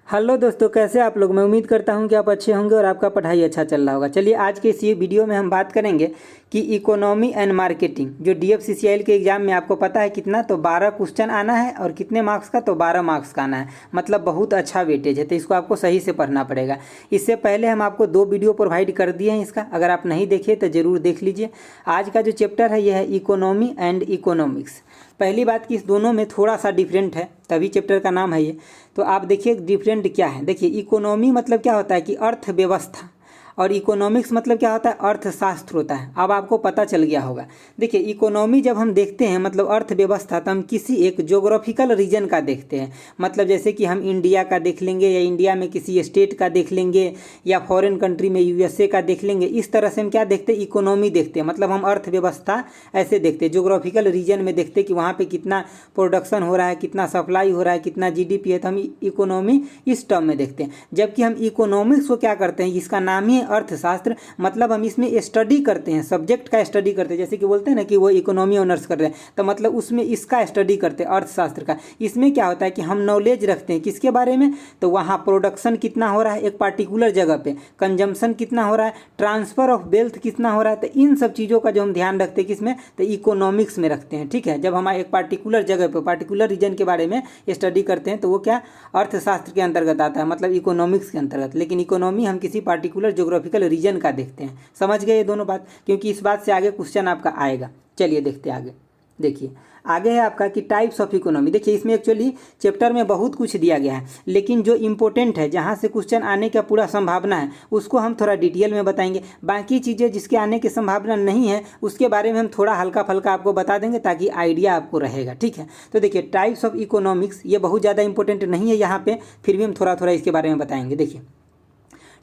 Hello दोस्तों, कैसे आप लोग। मैं उम्मीद करता हूं कि आप अच्छे होंगे और आपका पढ़ाई अच्छा चल रहा होगा। चलिए आज के इस ये वीडियो में हम बात करेंगे कि इकोनॉमी एंड मार्केटिंग जो DFCCIL के एग्जाम में आपको पता है कितना, तो 12 क्वेश्चन आना है और कितने मार्क्स का, तो 12 मार्क्स का आना है। मतलब बहुत अच्छा वेटेज है, तो इसको आपको सही से पढ़ना पड़ेगा। इससे पहले हम आपको 2 वीडियो प्रोवाइड कर दिए हैं इसका, अगर आप नहीं देखे तो ज़रूर देख लीजिए। आज का जो चैप्टर है यह है इकोनॉमी एंड इकोनॉमिक्स। पहली बात कि इस दोनों में थोड़ा सा डिफरेंट है, तभी चैप्टर का नाम है ये। तो आप देखिए डिफरेंट क्या है। देखिए इकोनॉमी मतलब क्या होता है कि अर्थव्यवस्था, और इकोनॉमिक्स मतलब क्या होता है, अर्थशास्त्र होता है। अब आपको पता चल गया होगा। देखिए इकोनॉमी जब हम देखते हैं मतलब अर्थव्यवस्था, तो हम किसी एक ज्योग्राफिकल रीजन का देखते हैं। मतलब जैसे कि हम इंडिया का देख लेंगे, या इंडिया में किसी स्टेट का देख लेंगे, या फॉरेन कंट्री में USA का देख लेंगे। इस तरह से हम क्या देखते हैं, इकोनॉमी देखते हैं। मतलब हम अर्थव्यवस्था ऐसे देखते हैं, ज्योग्राफिकल रीजन में देखते हैं कि वहाँ पर कितना प्रोडक्शन हो रहा है, कितना सप्लाई हो रहा है, कितना GDP है, तो हम इकोनॉमी इस टर्म में देखते हैं। जबकि हम इकोनॉमिक्स को क्या करते हैं, इसका नाम ही अर्थशास्त्र। मतलब हम इसमें स्टडी करते हैं, सब्जेक्ट का स्टडी करते हैं। जैसे कि बोलते हैं ना कि वो इकोनॉमी ऑनर्स कर रहे हैं, तो मतलब उसमें इसका स्टडी करते हैं, अर्थशास्त्र का। इसमें क्या होता है कि हम नॉलेज रखते हैं किसके बारे में, तो वहाँ प्रोडक्शन कितना हो रहा है एक पार्टिकुलर जगह पे, कंजम्पशन कितना हो रहा है, ट्रांसफर ऑफ वेल्थ कितना हो रहा है। तो इन सब चीज़ों का जो हम ध्यान रखते हैं किसमें, तो इकोनॉमिक्स में रखते हैं। ठीक है, जब हम एक पार्टिकुलर जगह पे पार्टिकुलर रीजन के बारे में स्टडी करते हैं तो वो क्या अर्थशास्त्र के अंतर्गत आता है, मतलब इकोनॉमिक्स के अंतर्गत। लेकिन इकोनॉमी हम किसी पार्टिकुलर ज्योग्राफिकल रीजन का देखते हैं। समझ गए ये दोनों बात, क्योंकि इस बात से आगे क्वेश्चन आपका आएगा। चलिए देखते हैं आगे। देखिए आगे है आपका कि टाइप्स ऑफ इकोनॉमी। देखिए इसमें एक्चुअली चैप्टर में बहुत कुछ दिया गया है, लेकिन जो इंपॉर्टेंट है, जहाँ से क्वेश्चन आने का पूरा संभावना है, उसको हम थोड़ा डिटेल में बताएंगे। बाकी चीज़ें जिसके आने की संभावना नहीं है उसके बारे में हम थोड़ा हल्का फल्का आपको बता देंगे, ताकि आइडिया आपको रहेगा। ठीक है, तो देखिए टाइप्स ऑफ इकोनॉमिक्स ये बहुत ज़्यादा इंपॉर्टेंट नहीं है यहाँ पे, फिर भी हम थोड़ा थोड़ा इसके बारे में बताएंगे। देखिए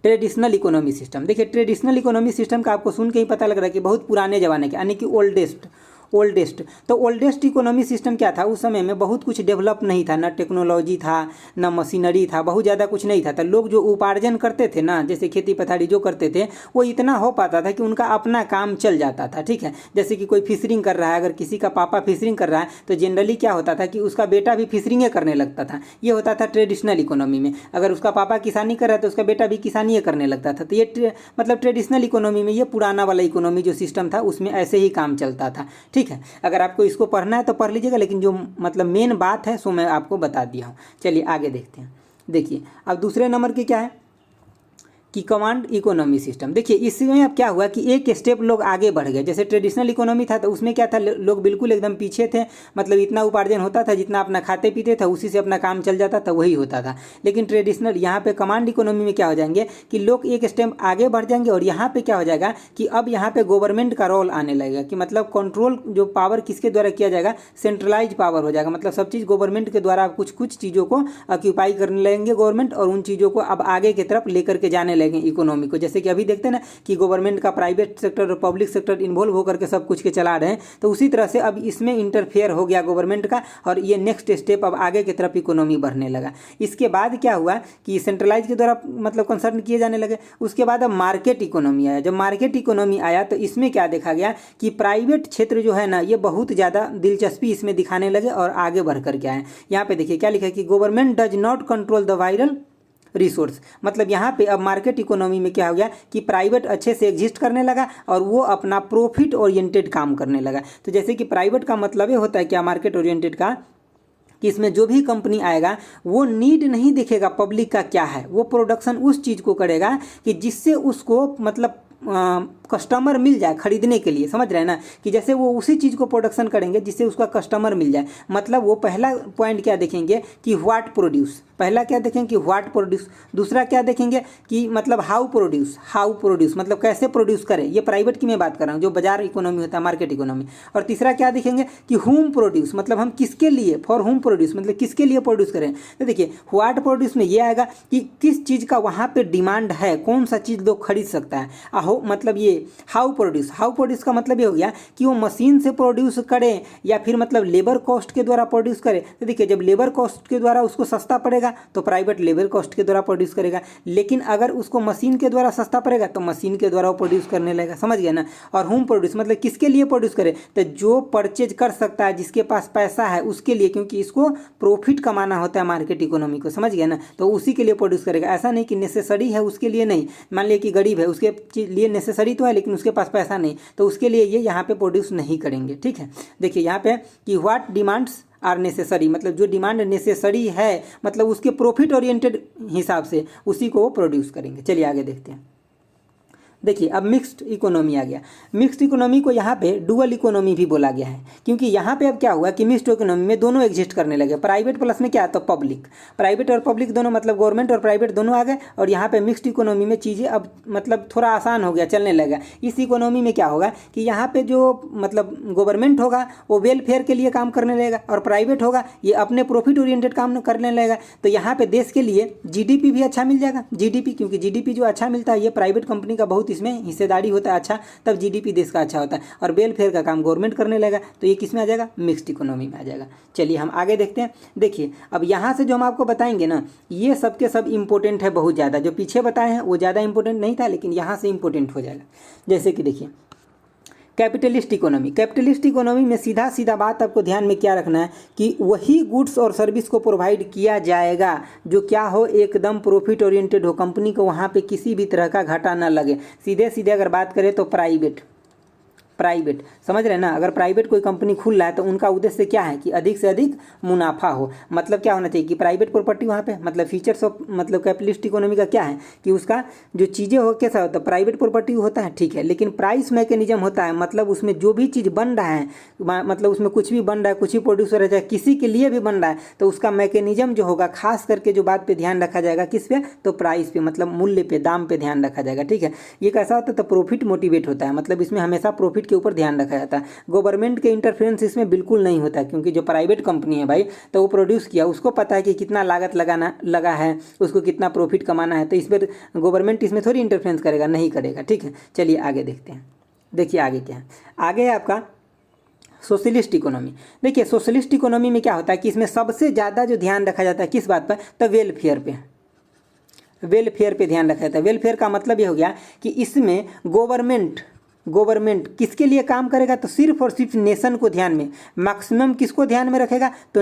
ट्रेडिशनल इकोनॉमी सिस्टम। देखिए ट्रेडिशनल इकोनॉमी सिस्टम का आपको सुन के ही पता लग रहा है कि बहुत पुराने ज़माने के, यानी कि ओल्डेस्ट। तो ओल्डेस्ट इकोनॉमी सिस्टम क्या था, उस समय में बहुत कुछ डेवलप नहीं था, ना टेक्नोलॉजी था, ना मशीनरी था, बहुत ज़्यादा कुछ नहीं था। तो लोग जो उपार्जन करते थे ना, जैसे खेती पथारी जो करते थे, वो इतना हो पाता था कि उनका अपना काम चल जाता था। ठीक है, जैसे कि कोई फिशरिंग कर रहा है, अगर किसी का पापा फिशरिंग कर रहा है तो जनरली क्या होता था कि उसका बेटा भी फिशरिंग करने लगता था। ये होता था ट्रेडिशनल इकोनॉमी में। अगर उसका पापा किसानी कर रहा है तो उसका बेटा भी किसानी करने लगता था। तो ये मतलब ट्रेडिशनल इकोनॉमी में, ये पुराना वाला इकोनॉमी जो सिस्टम था उसमें ऐसे ही काम चलता था। ठीक है, अगर आपको इसको पढ़ना है तो पढ़ लीजिएगा, लेकिन जो मतलब मेन बात है सो मैं आपको बता दिया हूँ। चलिए आगे देखते हैं। देखिए अब दूसरे नंबर की क्या है कि कमांड इकोनॉमी सिस्टम। देखिए इसमें अब क्या हुआ कि एक स्टेप लोग आगे बढ़ गए। जैसे ट्रेडिशनल इकोनॉमी था तो उसमें क्या था, लोग बिल्कुल एकदम पीछे थे। मतलब इतना उपार्जन होता था जितना अपना खाते पीते थे, उसी से अपना काम चल जाता था, वही होता था। लेकिन ट्रेडिशनल यहाँ पे कमांड इकोनॉमी में क्या हो जाएंगे कि लोग एक स्टेप आगे बढ़ जाएंगे, और यहाँ पे क्या हो जाएगा कि अब यहाँ पे गवर्नमेंट का रोल आने लगेगा। कि मतलब कंट्रोल जो पावर किसके द्वारा किया जाएगा, सेंट्रलाइज पावर हो जाएगा। मतलब सब चीज़ गवर्नमेंट के द्वारा आप कुछ चीज़ों को ऑक्यूपाई करने लगेंगे गवर्नमेंट, और उन चीज़ों को अब आगे की तरफ लेकर के जाने लगे इकोनॉमी को। जैसे कि अभी देखते हैं ना कि गवर्नमेंट का प्राइवेट सेक्टर और पब्लिक सेक्टर इन्वॉल्व होकर के सब कुछ के चला रहे हैं, तो उसी तरह से अब इसमें इंटरफेयर हो गया गवर्नमेंट का, और ये नेक्स्ट स्टेप अब आगे की तरफ इकोनॉमी बढ़ने लगा। इसके बाद क्या हुआ कि सेंट्रलाइज के द्वारा मतलब कंसर्न किए जाने लगे। उसके बाद अब मार्केट इकोनॉमी आया। जब मार्केट इकोनॉमी आया तो इसमें क्या देखा गया कि प्राइवेट क्षेत्र जो है ना, ये बहुत ज़्यादा दिलचस्पी इसमें दिखाने लगे और आगे बढ़ कर के आए। यहाँ पे देखिए क्या लिखा है कि government does not control the viral resource. मतलब यहाँ पे अब मार्केट इकोनॉमी में क्या हो गया कि प्राइवेट अच्छे से एग्जिस्ट करने लगा, और वो अपना प्रॉफिट ओरिएंटेड काम करने लगा। तो जैसे कि प्राइवेट का मतलब ये होता है क्या, मार्केट ओरिएंटेड का, कि इसमें जो भी कंपनी आएगा वो नीड नहीं देखेगा पब्लिक का क्या है, वो प्रोडक्शन उस चीज़ को करेगा कि जिससे उसको मतलब कस्टमर मिल जाए खरीदने के लिए। समझ रहे हैं ना, कि जैसे वो उसी चीज़ को प्रोडक्शन करेंगे जिससे उसका कस्टमर मिल जाए। मतलब वो पहला पॉइंट क्या देखेंगे कि व्हाट प्रोड्यूस, पहला क्या देखेंगे कि व्हाट प्रोड्यूस। दूसरा क्या देखेंगे कि मतलब हाउ प्रोड्यूस मतलब कैसे प्रोड्यूस करें। ये प्राइवेट की मैं बात कर रहा हूँ, जो बाजार इकोनॉमी होता है, मार्केट इकोनॉमी। और तीसरा क्या देखेंगे कि हुम प्रोड्यूस, मतलब हम किसके लिए, फॉर हुम प्रोड्यूस, मतलब किसके लिए प्रोड्यूस करें। तो देखिए व्हाट प्रोड्यूस में ये आएगा कि किस चीज़ का वहाँ पर डिमांड है, कौन सा चीज़ लोग खरीद सकता है। मतलब ये देखिए हाउ प्रोड्यूस का मतलब ये हो गया कि वो मशीन से प्रोड्यूस करे या फिर मतलब लेबर कॉस्ट के द्वारा प्रोड्यूस करे। तो देखिए जब लेबर कॉस्ट के द्वारा उसको सस्ता पड़ेगा तो प्राइवेट लेबर कॉस्ट के द्वारा प्रोड्यूस करेगा, लेकिन अगर उसको मशीन के द्वारा सस्ता पड़ेगा तो मशीन के द्वारा वो प्रोड्यूस करने लगेगा, समझ गया ना। और होम प्रोड्यूस मतलब किसके लिए प्रोड्यूस करे, तो जो परचेज कर सकता है, जिसके पास पैसा है उसके लिए, क्योंकि इसको प्रॉफिट कमाना होता है मार्केट इकोनॉमी को, समझ गया ना। तो उसी के लिए प्रोड्यूस करेगा, ऐसा नहीं कि नेसेसरी है उसके लिए नहीं। मान लिया कि गरीब है, उसके लिए नेसेसरी तो है लेकिन उसके पास पैसा नहीं, तो उसके लिए ये यहाँ पे प्रोड्यूस नहीं करेंगे, ठीक है। देखिए यहाँ पे कि व्हाट डिमांड्स आर नेसेसरी, मतलब जो डिमांड नेसेसरी है मतलब उसके प्रॉफिट ओरिएंटेड हिसाब से उसी को वो प्रोड्यूस करेंगे। चलिए आगे देखते हैं। देखिए अब मिक्स्ड इकोनॉमी आ गया। मिक्स्ड इकोनॉमी को यहाँ पे डुअल इकोनॉमी भी बोला गया है, क्योंकि यहाँ पे अब क्या हुआ कि मिक्स्ड इकोनॉमी में दोनों एग्जिस्ट करने लगे। प्राइवेट प्लस में क्या, तो पब्लिक, प्राइवेट और पब्लिक दोनों मतलब गवर्नमेंट और प्राइवेट दोनों आ गए। और यहाँ पे मिक्स्ड इकोनॉमी में चीज़ें अब मतलब थोड़ा आसान हो गया, चलने लगा। इस इकोनॉमी में क्या होगा कि यहाँ पे जो मतलब गवर्नमेंट होगा वो वेलफेयर के लिए काम करने लगेगा, और प्राइवेट होगा ये अपने प्रॉफिट ओरिएंटेड काम करने लगेगा। तो यहाँ पे देश के लिए जीडीपी भी अच्छा मिल जाएगा, जीडीपी, क्योंकि जीडीपी जो अच्छा मिलता है ये प्राइवेट कंपनी का बहुत इसमें हिस्सेदारी होता है अच्छा, तब जीडीपी देश का अच्छा होता है। और वेलफेयर का काम गवर्नमेंट करने लगेगा, तो ये किस में आ जाएगा, मिक्स्ड इकोनॉमी में आ जाएगा। चलिए हम आगे देखते हैं। देखिए अब यहाँ से जो हम आपको बताएंगे ना, ये सब के सब इंपॉर्टेंट है बहुत ज़्यादा। जो पीछे बताए हैं वो ज़्यादा इंपॉर्टेंट नहीं था, लेकिन यहाँ से इंपॉर्टेंट हो जाएगा। जैसे कि देखिए कैपिटलिस्ट इकोनॉमी, कैपिटलिस्ट इकोनॉमी में सीधा सीधा बात आपको ध्यान में क्या रखना है कि वही गुड्स और सर्विस को प्रोवाइड किया जाएगा जो क्या हो, एकदम प्रॉफिट ओरिएंटेड हो, कंपनी को वहाँ पे किसी भी तरह का घाटा ना लगे। सीधे सीधे अगर बात करें तो प्राइवेट, समझ रहे हैं ना। अगर प्राइवेट कोई कंपनी खुल रहा है तो उनका उद्देश्य क्या है कि अधिक से अधिक मुनाफा हो। मतलब क्या होना चाहिए कि प्राइवेट प्रॉपर्टी वहाँ पे, मतलब फीचर्स ऑफ मतलब कैपिटलिस्ट इकोनॉमी का क्या है कि उसका जो चीज़ें हो कैसा होता है, प्राइवेट प्रॉपर्टी होता है ठीक है, लेकिन प्राइस मैकेनिज्म होता है। मतलब उसमें जो भी चीज़ बन रहा है, मतलब उसमें कुछ भी बन रहा है, कुछ भी प्रोड्यूस हो रहा है, किसी के लिए भी बन रहा है, तो उसका मैकेनिज्म जो होगा खास करके जो बात पे ध्यान रखा जाएगा, किस पे, तो प्राइस पे, मतलब मूल्य पे, दाम पे ध्यान रखा जाएगा, ठीक है। ये कैसा होता है, तो प्रॉफिट मोटिवेट होता है, मतलब इसमें हमेशा प्रॉफिट के ऊपर ध्यान रखा जाता है। गवर्नमेंट के इंटरफेरेंस इसमें बिल्कुल नहीं होता है, क्योंकि जो प्राइवेट कंपनी है भाई, तो वो प्रोड्यूस किया, उसको पता है कि कितना लागत लगा है, उसको कितना प्रॉफिट कमाना है, तो इस पर गवर्नमेंट इसमें थोड़ी इंटरफेरेंस करेगा, नहीं करेगा, ठीक है। चलिए आगे देखते हैं। देखिए आगे क्या है, आगे है आपका सोशलिस्ट इकोनॉमी। देखिए सोशलिस्ट इकोनॉमी में क्या होता है कि इसमें सबसे ज़्यादा जो ध्यान रखा जाता है किस बात पर, तो वेलफेयर पे, वेलफेयर पे ध्यान रखा जाता है। वेलफेयर का मतलब ये हो गया कि इसमें गवर्नमेंट किसके लिए काम करेगा, तो सिर्फ और सिर्फ नेशन को ध्यान में, मैक्सिमम किसको ध्यान में रखेगा, तो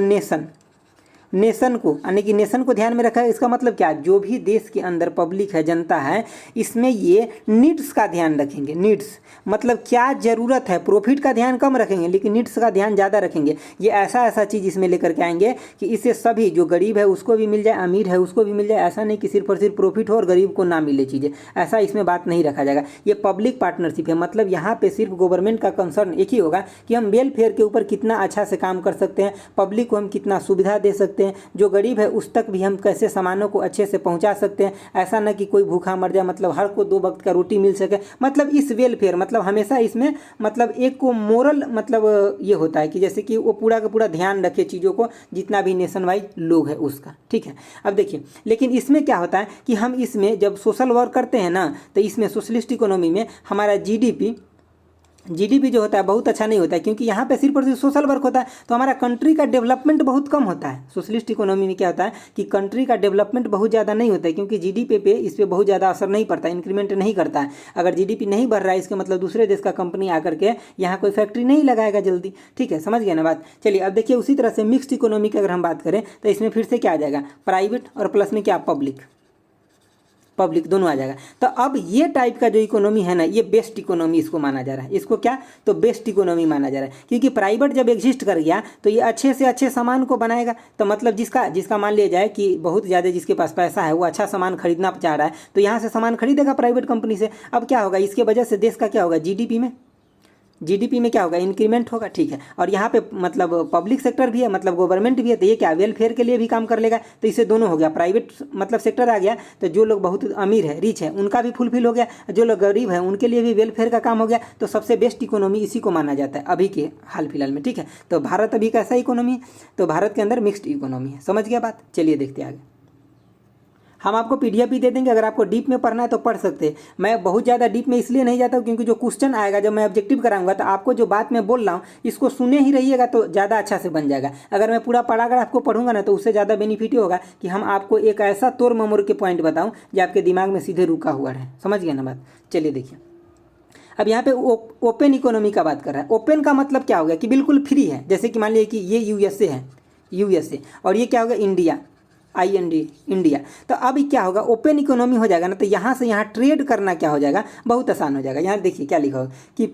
नेशन को, यानी कि नेशन को ध्यान में रखा है। इसका मतलब क्या, जो भी देश के अंदर पब्लिक है, जनता है, इसमें ये नीड्स का ध्यान रखेंगे। नीड्स मतलब क्या ज़रूरत है, प्रॉफिट का ध्यान कम रखेंगे लेकिन नीड्स का ध्यान ज़्यादा रखेंगे। ये ऐसा चीज़ इसमें लेकर के आएंगे कि इससे सभी, जो गरीब है उसको भी मिल जाए, अमीर है उसको भी मिल जाए। ऐसा नहीं कि सिर्फ और सिर्फ प्रॉफिट हो और गरीब को ना मिले चीज़ें, ऐसा इसमें बात नहीं रखा जाएगा। ये पब्लिक पार्टनरशिप है, मतलब यहाँ पे सिर्फ गवर्नमेंट का कंसर्न एक ही होगा कि हम वेलफेयर के ऊपर कितना अच्छा से काम कर सकते हैं, पब्लिक को हम कितना सुविधा दे सकते हैं, जो गरीब है उस तक भी हम कैसे सामानों को अच्छे से पहुंचा सकते हैं। ऐसा ना कि कोई भूखा मर जाए, मतलब हर को 2 वक्त का रोटी मिल सके। मतलब इस वेलफेयर, मतलब हमेशा इसमें मतलब एक को मोरल, मतलब ये होता है कि जैसे कि वो पूरा का पूरा ध्यान रखे चीज़ों को, जितना भी नेशन वाइज लोग है उसका, ठीक है। अब देखिए लेकिन इसमें क्या होता है कि हम इसमें जब सोशल वर्क करते हैं ना, तो इसमें सोशलिस्ट इकोनॉमी में हमारा जीडीपी जो होता है बहुत अच्छा नहीं होता है, क्योंकि यहाँ पे सिर्फ और सिर्फ सोशल वर्क होता है, तो हमारा कंट्री का डेवलपमेंट बहुत कम होता है। सोशलिस्ट इकोनॉमी में क्या होता है कि कंट्री का डेवलपमेंट बहुत ज़्यादा नहीं होता है, क्योंकि जीडीपी पे इस पर बहुत ज़्यादा असर नहीं पड़ता, इंक्रीमेंट नहीं करता है। अगर जीडीपी नहीं बढ़ रहा है, इसका मतलब दूसरे देश का कंपनी आकर के यहाँ कोई फैक्ट्री नहीं लगाएगा जल्दी, ठीक है, समझ गया ना बात। चलिए अब देखिए उसी तरह से मिक्स्ड इकोनॉमी की अगर हम बात करें तो इसमें फिर से क्या आ जाएगा, प्राइवेट और प्लस में क्या, पब्लिक दोनों आ जाएगा। तो अब ये टाइप का जो इकोनॉमी है ना, ये बेस्ट इकोनॉमी इसको माना जा रहा है। इसको क्या, तो बेस्ट इकोनॉमी माना जा रहा है, क्योंकि प्राइवेट जब एग्जिस्ट कर गया तो ये अच्छे से अच्छे सामान को बनाएगा। तो मतलब जिसका मान लिया जाए कि बहुत ज़्यादा जिसके पास पैसा है वो अच्छा सामान खरीदना चाह रहा है, तो यहाँ से सामान खरीदेगा प्राइवेट कंपनी से। अब क्या होगा, इसके वजह से देश का क्या होगा, जीडीपी में क्या होगा, इंक्रीमेंट होगा, ठीक है। और यहाँ पे मतलब पब्लिक सेक्टर भी है, मतलब गवर्नमेंट भी है, तो ये क्या, वेलफेयर के लिए भी काम कर लेगा। तो इससे दोनों हो गया, प्राइवेट मतलब सेक्टर आ गया, तो जो लोग बहुत अमीर है, रिच है, उनका भी फुलफिल हो गया, जो लोग गरीब है उनके लिए भी वेलफेयर का काम हो गया। तो सबसे बेस्ट इकोनॉमी इसी को माना जाता है अभी के हाल फिलहाल में, ठीक है। तो भारत अभी कैसा इकोनॉमी है, तो भारत के अंदर मिक्स्ड इकोनॉमी है, समझ गया बात। चलिए देखते हैं आगे। हम आपको पीडीएफ भी दे देंगे, अगर आपको डीप में पढ़ना है तो पढ़ सकते हैं। मैं बहुत ज़्यादा डीप में इसलिए नहीं जाता हूँ क्योंकि जो क्वेश्चन आएगा जब मैं ऑब्जेक्टिव कराऊंगा तो आपको जो बात मैं बोल रहा हूँ इसको सुने ही रहिएगा तो ज़्यादा अच्छा से बन जाएगा। अगर मैं पूरा पढ़ा कर आपको पढ़ूंगा ना तो उससे ज़्यादा बेनिफिट होगा कि हम आपको एक ऐसा तोड़ ममोड़ के पॉइंट बताऊँ जो आपके दिमाग में सीधे रुका हुआ है। समझ गए ना बात? चलिए देखिए, अब यहाँ पे ओपन इकोनॉमी का बात कर रहा है। ओपन का मतलब क्या हो गया कि बिल्कुल फ्री है। जैसे कि मान लीजिए कि ये यूएसए है, यूएसए, और ये क्या होगा इंडिया, IND, इंडिया। तो अब क्या होगा, ओपन इकोनॉमी हो जाएगा ना, तो यहाँ से यहाँ ट्रेड करना क्या हो जाएगा, बहुत आसान हो जाएगा। यहाँ देखिए क्या लिखा होगा कि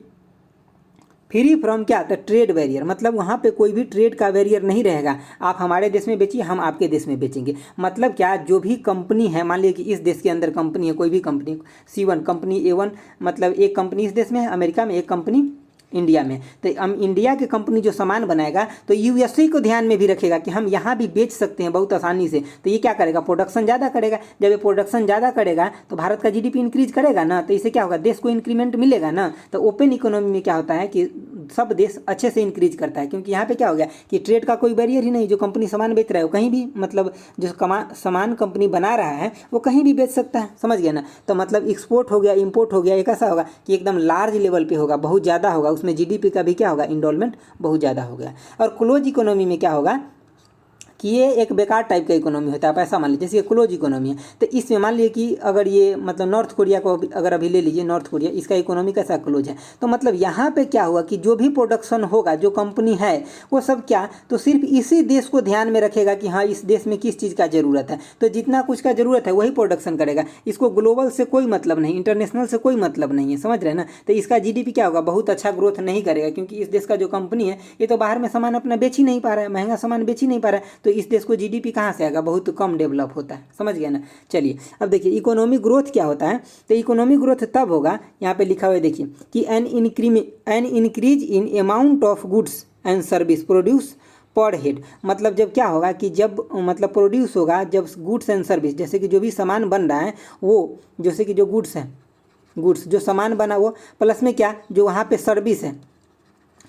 फ्री फ्रॉम क्या आता है, ट्रेड बैरियर, मतलब वहाँ पे कोई भी ट्रेड का बैरियर नहीं रहेगा। आप हमारे देश में बेचिए, हम आपके देश में बेचेंगे। मतलब क्या, जो भी कंपनी है, मान लीजिए कि इस देश के अंदर कंपनी है, कोई भी कंपनी, C1 कंपनी, A1, मतलब एक कंपनी इस देश में है अमेरिका में, एक कंपनी इंडिया में, तो हम इंडिया की कंपनी जो सामान बनाएगा तो यूएसए को ध्यान में भी रखेगा कि हम यहाँ भी बेच सकते हैं बहुत आसानी से। तो ये क्या करेगा, प्रोडक्शन ज़्यादा करेगा। जब ये प्रोडक्शन ज़्यादा करेगा तो भारत का GDP इंक्रीज करेगा ना, तो इससे क्या होगा, देश को इंक्रीमेंट मिलेगा ना। तो ओपन इकोनॉमी में क्या होता है कि सब देश अच्छे से इंक्रीज करता है, क्योंकि यहाँ पे क्या हो गया कि ट्रेड का कोई बैरियर ही नहीं। जो कंपनी सामान बेच रहा है वो कहीं भी, मतलब जो सामान कंपनी बना रहा है वो कहीं भी बेच सकता है। समझ गया ना? तो मतलब एक्सपोर्ट हो गया, इम्पोर्ट हो गया, एक ऐसा होगा कि एकदम लार्ज लेवल पे होगा, बहुत ज़्यादा होगा, उसमें GDP का भी क्या होगा, इंडोलमेंट बहुत ज़्यादा हो गया। और क्लोज इकोनॉमी में क्या होगा कि ये एक बेकार टाइप का इकोनॉमी होता है। आप ऐसा मान लीजिए जैसे क्लोज इकोनॉमी है, तो इसमें मान लीजिए कि अगर ये मतलब नॉर्थ कोरिया को अगर अभी ले लीजिए, नॉर्थ कोरिया, इसका इकोनॉमी कैसा क्लोज है। तो मतलब यहाँ पे क्या हुआ कि जो भी प्रोडक्शन होगा, जो कंपनी है वो सब क्या, तो सिर्फ इसी देश को ध्यान में रखेगा कि हाँ इस देश में किस चीज़ का ज़रूरत है, तो जितना कुछ का ज़रूरत है वही प्रोडक्शन करेगा। इसको ग्लोबल से कोई मतलब नहीं, इंटरनेशनल से कोई मतलब नहीं है। समझ रहे हैं ना? तो इसका GDP क्या होगा, बहुत अच्छा ग्रोथ नहीं करेगा, क्योंकि इस देश का जो कंपनी है ये तो बाहर में सामान अपना बेच ही नहीं पा रहा है, महंगा सामान बेच ही नहीं पा रहा है, तो इस देश को GDP कहाँ से आएगा, बहुत कम डेवलप होता है। समझ गया ना? चलिए अब देखिए इकोनॉमिक ग्रोथ क्या होता है। तो इकोनॉमिक ग्रोथ तब होगा, यहाँ पे लिखा हुआ है देखिए कि an increase in amount of goods and service produce पर हेड। मतलब जब क्या होगा कि जब मतलब प्रोड्यूस होगा, जब गुड्स एंड सर्विस, जैसे कि जो भी सामान बन रहा है वो, जैसे कि जो गुड्स है, गुड्स जो सामान बना वो, प्लस में क्या जो वहाँ पे सर्विस है,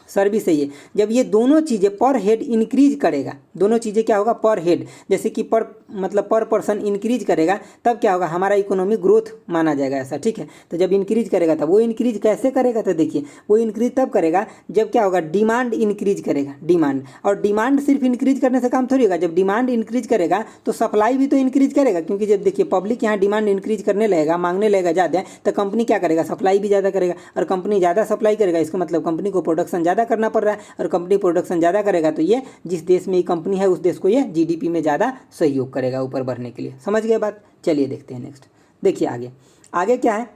सर्विस है ये, जब ये दोनों चीज़ें पर हेड इंक्रीज करेगा, दोनों चीज़ें क्या होगा, पर हेड, जैसे कि पर मतलब पर पर्सन इंक्रीज करेगा, तब क्या होगा, हमारा इकोनॉमिक ग्रोथ माना जाएगा ऐसा। ठीक है? तो जब इंक्रीज करेगा तब वो इंक्रीज कैसे करेगा, तो देखिए वो इंक्रीज तब करेगा जब क्या होगा, डिमांड इंक्रीज करेगा, डिमांड। और डिमांड सिर्फ इंक्रीज करने से काम थोड़ी होगा, जब डिमांड इंक्रीज करेगा तो सप्लाई भी तो इंक्रीज करेगा, क्योंकि जब देखिए पब्लिक यहाँ डिमांड इंक्रीज करने लगेगा, मांगने लगेगा ज़्यादा, तो कंपनी क्या करेगा, सप्लाई भी ज़्यादा करेगा। और कंपनी ज़्यादा सप्लाई करेगा, इसका मतलब कंपनी को प्रोडक्शन ज़्यादा करना पड़ रहा है, और कंपनी प्रोडक्शन ज़्यादा करेगा तो ये जिस देश में ये कंपनी है उस देश को ये GDP में ज़्यादा सहयोग करेगा ऊपर बढ़ने के लिए। समझ गए बात? चलिए देखते हैं नेक्स्ट। देखिए आगे, आगे क्या है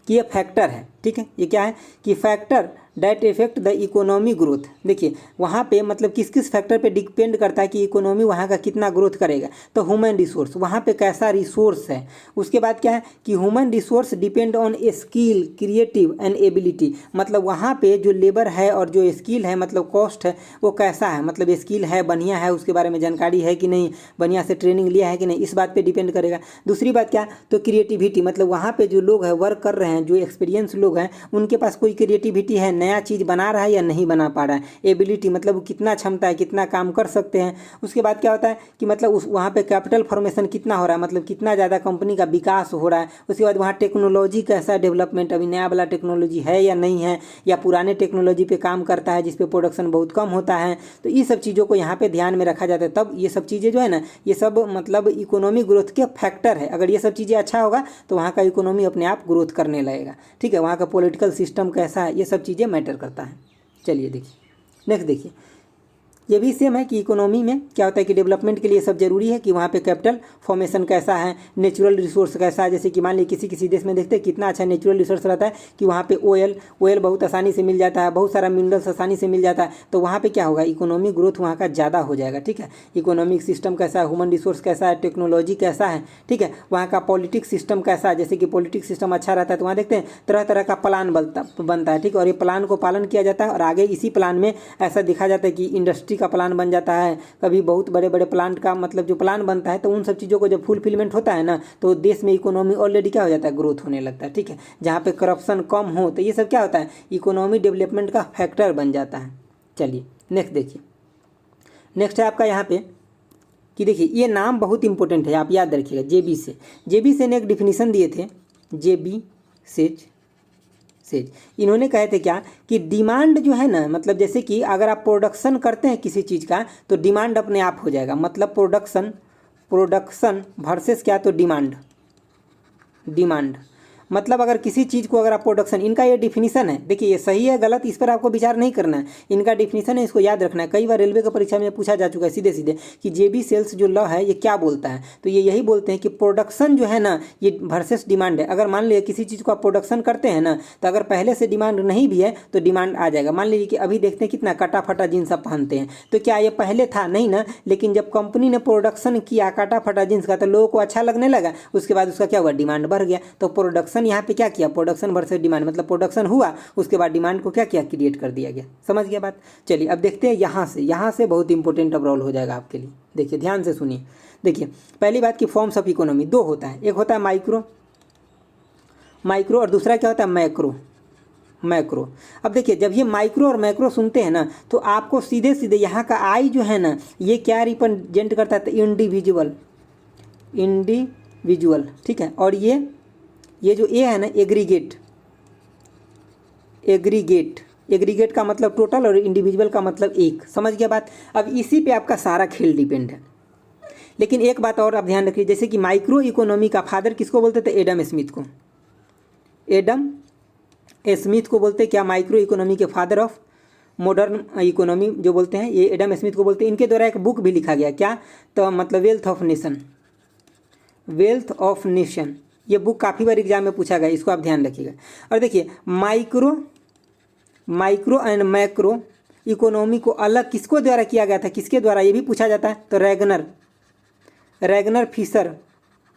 कि ये फैक्टर है। ठीक है, ये क्या है कि factor that effect the economy growth. देखिए वहाँ पे मतलब किस किस फैक्टर पे डिपेंड करता है कि इकोनॉमी वहाँ का कितना ग्रोथ करेगा। तो ह्यूमन रिसोर्स, वहाँ पे कैसा रिसोर्स है। उसके बाद क्या है कि human resource depend on skill, creative and ability. मतलब वहाँ पे जो लेबर है और जो स्किल है, मतलब कॉस्ट है, वो कैसा है, मतलब स्किल है बढ़िया है, उसके बारे में जानकारी है कि नहीं, बढ़िया से ट्रेनिंग लिया है कि नहीं, इस बात पर डिपेंड करेगा। दूसरी बात क्या, तो क्रिएटिविटी, मतलब वहाँ पर जो लोग हैं वर्क कर रहे हैं, जो एक्सपीरियंस लोग हैं, उनके पास कोई क्रिएटिविटी है, नया चीज़ बना रहा है या नहीं बना पा रहा है। एबिलिटी मतलब वो कितना क्षमता है, कितना काम कर सकते हैं। उसके बाद क्या होता है कि मतलब उस वहाँ पे कैपिटल फॉर्मेशन कितना हो रहा है, मतलब कितना ज़्यादा कंपनी का विकास हो रहा है। उसके बाद वहाँ टेक्नोलॉजी कैसा डेवलपमेंट, अभी नया वाला टेक्नोलॉजी है या नहीं है, या पुराने टेक्नोलॉजी पे काम करता है जिस पे प्रोडक्शन बहुत कम होता है। तो ये सब चीज़ों को यहाँ पे ध्यान में रखा जाता है। तब ये सब चीज़ें जो है ना, ये सब मतलब इकोनॉमिक ग्रोथ के फैक्टर है। अगर ये सब चीज़ें अच्छा होगा तो वहाँ का इकोनॉमी अपने आप ग्रोथ करने लगेगा। ठीक है, वहाँ का पॉलिटिकल सिस्टम कैसा है, ये सब चीज़ें मैटर करता है। चलिए देखिए नेक्स्ट, देखिए ये भी सेम है कि इकोनॉमी में क्या होता है कि डेवलपमेंट के लिए सब जरूरी है कि वहाँ पे कैपिटल फॉर्मेशन कैसा है, नेचुरल रिसोर्स कैसा है। जैसे कि मान लीजिए किसी देश में देखते हैं कितना अच्छा नेचुरल रिसोर्स रहता है कि वहाँ पे ऑयल बहुत आसानी से मिल जाता है, बहुत सारा मिनरल्स आसानी से मिल जाता है। तो वहाँ पे क्या होगा, इकोनॉमिक ग्रोथ वहाँ का ज़्यादा हो जाएगा। ठीक है, इकोनॉमिक सिस्टम कैसा है, ह्यूमन रिसोर्स कैसा है, टेक्नोलॉजी कैसा है। ठीक है, वहाँ का पॉलिटिक्स सिस्टम कैसा है। जैसे कि पॉलिटिक्स सिस्टम अच्छा रहता है तो वहाँ देखते हैं तरह तरह का प्लान बनता है। ठीक है, और ये प्लान को पालन किया जाता है, और आगे इसी प्लान में ऐसा दिखा जाता है कि इंडस्ट्री का प्लान बन जाता है, कभी बहुत बड़े बड़े प्लांट का मतलब जो प्लान बनता है। तो उन सब चीज़ों को जब फुलफिलमेंट होता है ना, तो देश में इकोनॉमी ऑलरेडी क्या हो जाता है, ग्रोथ होने लगता है। ठीक है, जहाँ पे करप्शन कम हो, तो ये सब क्या होता है, इकोनॉमी डेवलपमेंट का फैक्टर बन जाता है। चलिए नेक्स्ट देखिए, नेक्स्ट है आपका यहाँ पे कि देखिए ये नाम बहुत इंपॉर्टेंट है, आप याद रखिएगा। जेबी से ने एक डिफिनीसन दिए थे, जेबी सेज। इन्होंने कहे थे क्या कि डिमांड जो है ना, मतलब जैसे कि अगर आप प्रोडक्शन करते हैं किसी चीज़ का तो डिमांड अपने आप हो जाएगा। मतलब प्रोडक्शन वर्सेस क्या, तो डिमांड मतलब अगर किसी चीज़ को अगर आप प्रोडक्शन, इनका ये डिफिनीसन है। देखिए ये सही है गलत इस पर आपको विचार नहीं करना है, इनका डिफिनीसन है, इसको याद रखना है। कई बार रेलवे की परीक्षा में पूछा जा चुका है सीधे सीधे कि जेबी सेल्स जो लॉ है ये क्या बोलता है। तो ये यही बोलते हैं कि प्रोडक्शन जो है ना ये वर्सेस डिमांड है। अगर मान लीजिए किसी चीज़ को आप प्रोडक्शन करते हैं ना, तो अगर पहले से डिमांड नहीं भी है तो डिमांड आ जाएगा। मान लीजिए कि अभी देखते हैं कितना कटा फटा जीन्स आप पहनते हैं, तो क्या ये पहले था? नहीं ना। लेकिन जब कंपनी ने प्रोडक्शन किया कटा फटा जीन्स का तो लोगों को अच्छा लगने लगा, उसके बाद उसका क्या हुआ, डिमांड बढ़ गया। तो प्रोडक्शन यहाँ पे क्या किया, प्रोडक्शन वर्सेस डिमांड, मतलब प्रोडक्शन हुआ उसके बाद डिमांड को क्या किया, क्रिएट कर दिया गया। समझ गया बात। चलिए अब देखते हैं यहाँ से बहुत इंपॉर्टेंट अब रोल हो जाएगा आपके लिए। देखिए ध्यान से सुनिए। देखिए पहली बात कि फॉर्म्स ऑफ इकोनॉमी दो होता है, एक होता है माइक्रो और दूसरा क्या होता है, मैक्रो। अब देखिए जब ये माइक्रो और मैक्रो सुनते हैं ना तो आपको सीधे सीधे यहाँ का आई जो है ना ये क्या रिप्रेजेंट करता है, इंडिविजुअल, ठीक है। और ये जो ए है ना, एग्रीगेट का मतलब टोटल और इंडिविजुअल का मतलब एक। समझ गया बात। अब इसी पे आपका सारा खेल डिपेंड है। लेकिन एक बात और आप ध्यान रखिए, जैसे कि माइक्रो इकोनॉमी का फादर किसको बोलते थे, एडम स्मिथ को बोलते क्या, माइक्रो इकोनॉमी के फादर ऑफ मॉडर्न इकोनॉमी जो बोलते हैं ये एडम स्मिथ को बोलते हैं। इनके द्वारा एक बुक भी लिखा गया, क्या, तो मतलब वेल्थ ऑफ नेशन। ये बुक काफ़ी बार एग्जाम में पूछा गया, इसको आप ध्यान रखिएगा। और देखिए माइक्रो एंड मैक्रो इकोनॉमी को अलग किसको द्वारा किया गया था, किसके द्वारा, ये भी पूछा जाता है। तो रैगनर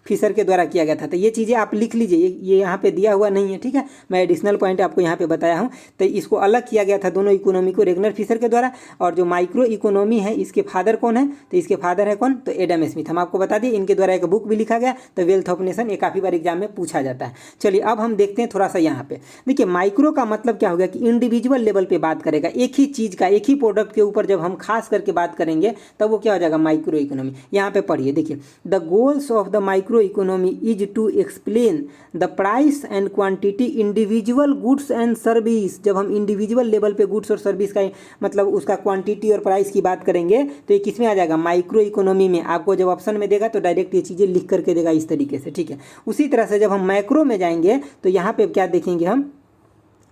फिशर के द्वारा किया गया था। तो ये चीज़ें आप लिख लीजिए, ये यहाँ पे दिया हुआ नहीं है, ठीक है। मैं एडिशनल पॉइंट आपको यहाँ पे बताया हूँ। तो इसको अलग किया गया था दोनों इकोनॉमी को रैगनर फिशर के द्वारा। और जो माइक्रो इकोनॉमी है इसके फादर कौन है, तो इसके फादर है कौन, तो एडम स्मिथ। हम आपको बता दिए इनके द्वारा एक बुक भी लिखा गया, तो वेल्थ ऑफ नेशन, ये काफ़ी बार एग्जाम में पूछा जाता है। चलिए अब हम देखते हैं थोड़ा सा यहाँ पे। देखिए माइक्रो का मतलब क्या हो गया कि इंडिविजुअल लेवल पर बात करेगा, एक ही चीज़ का, एक ही प्रोडक्ट के ऊपर जब हम खास करके बात करेंगे तब वो क्या हो जाएगा, माइक्रो इकोनॉमी। यहाँ पे पढ़िए, देखिए the goals of the micro economy is to explain the price and quantity individual goods and service। जब हम इंडिविजुअल लेवल पे गुड्स और सर्विस का मतलब उसका क्वांटिटी और प्राइस की बात करेंगे तो ये किस में आ जाएगा, माइक्रो इकोनॉमी में। आपको जब ऑप्शन में देगा तो डायरेक्ट ये चीज़ें लिख करके देगा इस तरीके से, ठीक है। उसी तरह से जब हम मैक्रो में जाएंगे तो यहाँ पे क्या देखेंगे, हम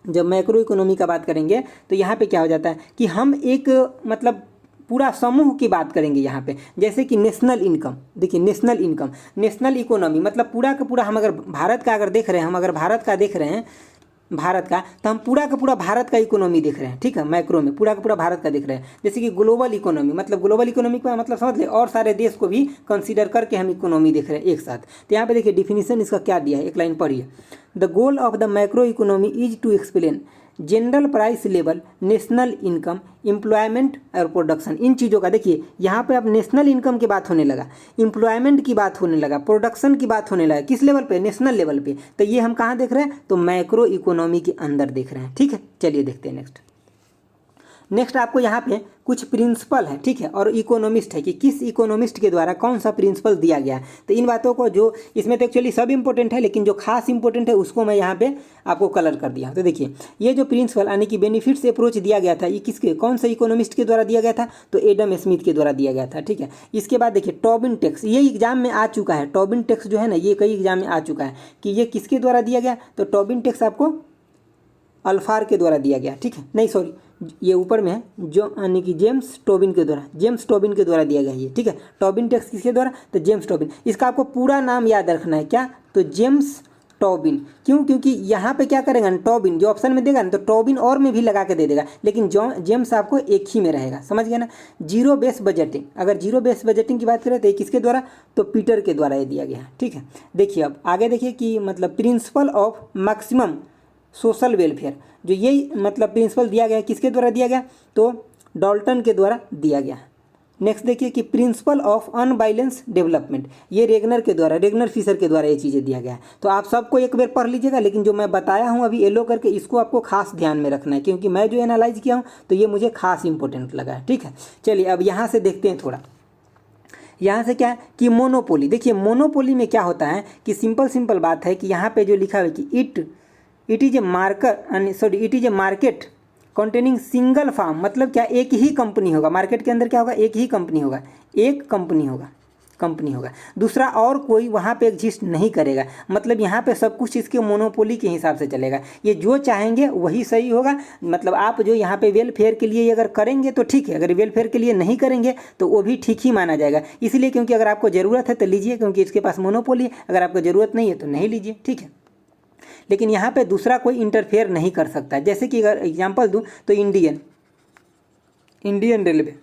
जब मैक्रो इकोनॉमी का बात करेंगे तो यहाँ पे क्या हो जाता है कि हम एक मतलब पूरा समूह की बात करेंगे यहाँ पे। जैसे कि नेशनल इनकम, देखिए नेशनल इकोनॉमी मतलब पूरा का पूरा, हम अगर भारत का अगर देख रहे हैं, भारत का तो हम पूरा का पूरा भारत का इकोनॉमी देख रहे हैं, ठीक है। मैक्रो में पूरा का पूरा भारत का देख रहे हैं। जैसे कि ग्लोबल इकोनॉमी मतलब ग्लोबल इकोनॉमी का मतलब समझ ले, और सारे देश को भी कंसीडर करके हम इकोनॉमी देख रहे हैं एक साथ। तो यहाँ पे देखिए डिफिनीशन इसका क्या दिया है, एक लाइन पढ़िए। The goal of the macro economy is to explain general price level, national income, employment और प्रोडक्शन। इन चीज़ों का देखिए यहाँ पे अब नेशनल इनकम की बात होने लगा, एम्प्लॉयमेंट की बात होने लगा, प्रोडक्शन की बात होने लगा, किस लेवल पे, नेशनल लेवल पे। तो ये हम कहाँ देख रहे हैं, तो मैक्रो इकोनॉमी के अंदर देख रहे हैं, ठीक है। चलिए देखते हैं नेक्स्ट आपको यहाँ पे कुछ प्रिंसिपल है, ठीक है, और इकोनॉमिस्ट है कि किस इकोनॉमिस्ट के द्वारा कौन सा प्रिंसिपल दिया गया है। तो इन बातों को जो इसमें तो एक्चुअली सब इंपॉर्टेंट है, लेकिन जो खास इंपॉर्टेंट है उसको मैं यहाँ पे आपको कलर कर दिया। तो देखिए ये जो प्रिंसिपल यानी कि बेनिफिट्स अप्रोच दिया गया था, ये किसके, कौन से इकोनॉमिस्ट के द्वारा दिया गया था, तो एडम स्मिथ के द्वारा दिया गया था, ठीक है। इसके बाद देखिए टोबिन टैक्स, ये एग्जाम में आ चुका है। टोबिन टैक्स जो है ना ये कई एग्जाम में आ चुका है कि ये किसके द्वारा दिया गया, तो टोबिन टैक्स आपको अल्फार के द्वारा दिया गया, ठीक है। नहीं सॉरी, ये ऊपर में है जो यानी कि जेम्स टोबिन के द्वारा दिया गया ये, ठीक है। टोबिन टैक्स किसके द्वारा, तो जेम्स टोबिन। इसका आपको पूरा नाम याद रखना है, क्या, तो जेम्स टोबिन। क्यों, क्योंकि यहाँ पे क्या करेगा ना, टोबिन जो ऑप्शन में देगा ना तो टोबिन और में भी लगा के दे देगा, लेकिन जो जेम्स आपको एक ही में रहेगा, समझ गया ना। जीरो बेस बजटिंग, अगर जीरो बेस बजटिंग की बात करें तो ये किसके द्वारा, तो पीटर के द्वारा ये दिया गया, ठीक है। देखिए अब आगे देखिए कि मतलब principle of maximum social welfare, जो ये मतलब प्रिंसिपल दिया गया किसके द्वारा दिया गया, तो डॉल्टन के द्वारा दिया गया। नेक्स्ट देखिए कि प्रिंसिपल ऑफ अनबाइलेंस डेवलपमेंट, ये रैगनर फिशर के द्वारा ये चीज़ें दिया गया है। तो आप सबको एक बार पढ़ लीजिएगा, लेकिन जो मैं बताया हूँ अभी येलो करके इसको आपको खास ध्यान में रखना है, क्योंकि मैं जो एनालाइज किया हूँ तो ये मुझे खास इंपॉर्टेंट लगा है, ठीक है। चलिए अब यहाँ से देखते हैं थोड़ा, यहाँ से क्या है कि मोनोपोली। देखिए मोनोपोली में क्या होता है कि सिंपल बात है कि यहाँ पे जो लिखा हुआ है कि it is a market containing single firm, मतलब क्या एक ही कंपनी होगा। मार्केट के अंदर क्या होगा, एक ही कंपनी होगा, एक कंपनी होगा, दूसरा और कोई वहाँ पे एग्जिस्ट नहीं करेगा। मतलब यहाँ पे सब कुछ इसके मोनोपोली के हिसाब से चलेगा। ये जो चाहेंगे वही सही होगा। मतलब आप जो यहाँ पे वेलफेयर के लिए अगर करेंगे तो ठीक है, अगर वेलफेयर के लिए नहीं करेंगे तो वो भी ठीक ही माना जाएगा। इसलिए क्योंकि अगर आपको ज़रूरत है तो लीजिए, क्योंकि इसके पास मोनोपोली है। अगर आपको ज़रूरत नहीं है तो नहीं लीजिए, ठीक है। लेकिन यहाँ पे दूसरा कोई इंटरफेयर नहीं कर सकता। जैसे कि अगर एग्जांपल दूँ तो इंडियन रेलवे,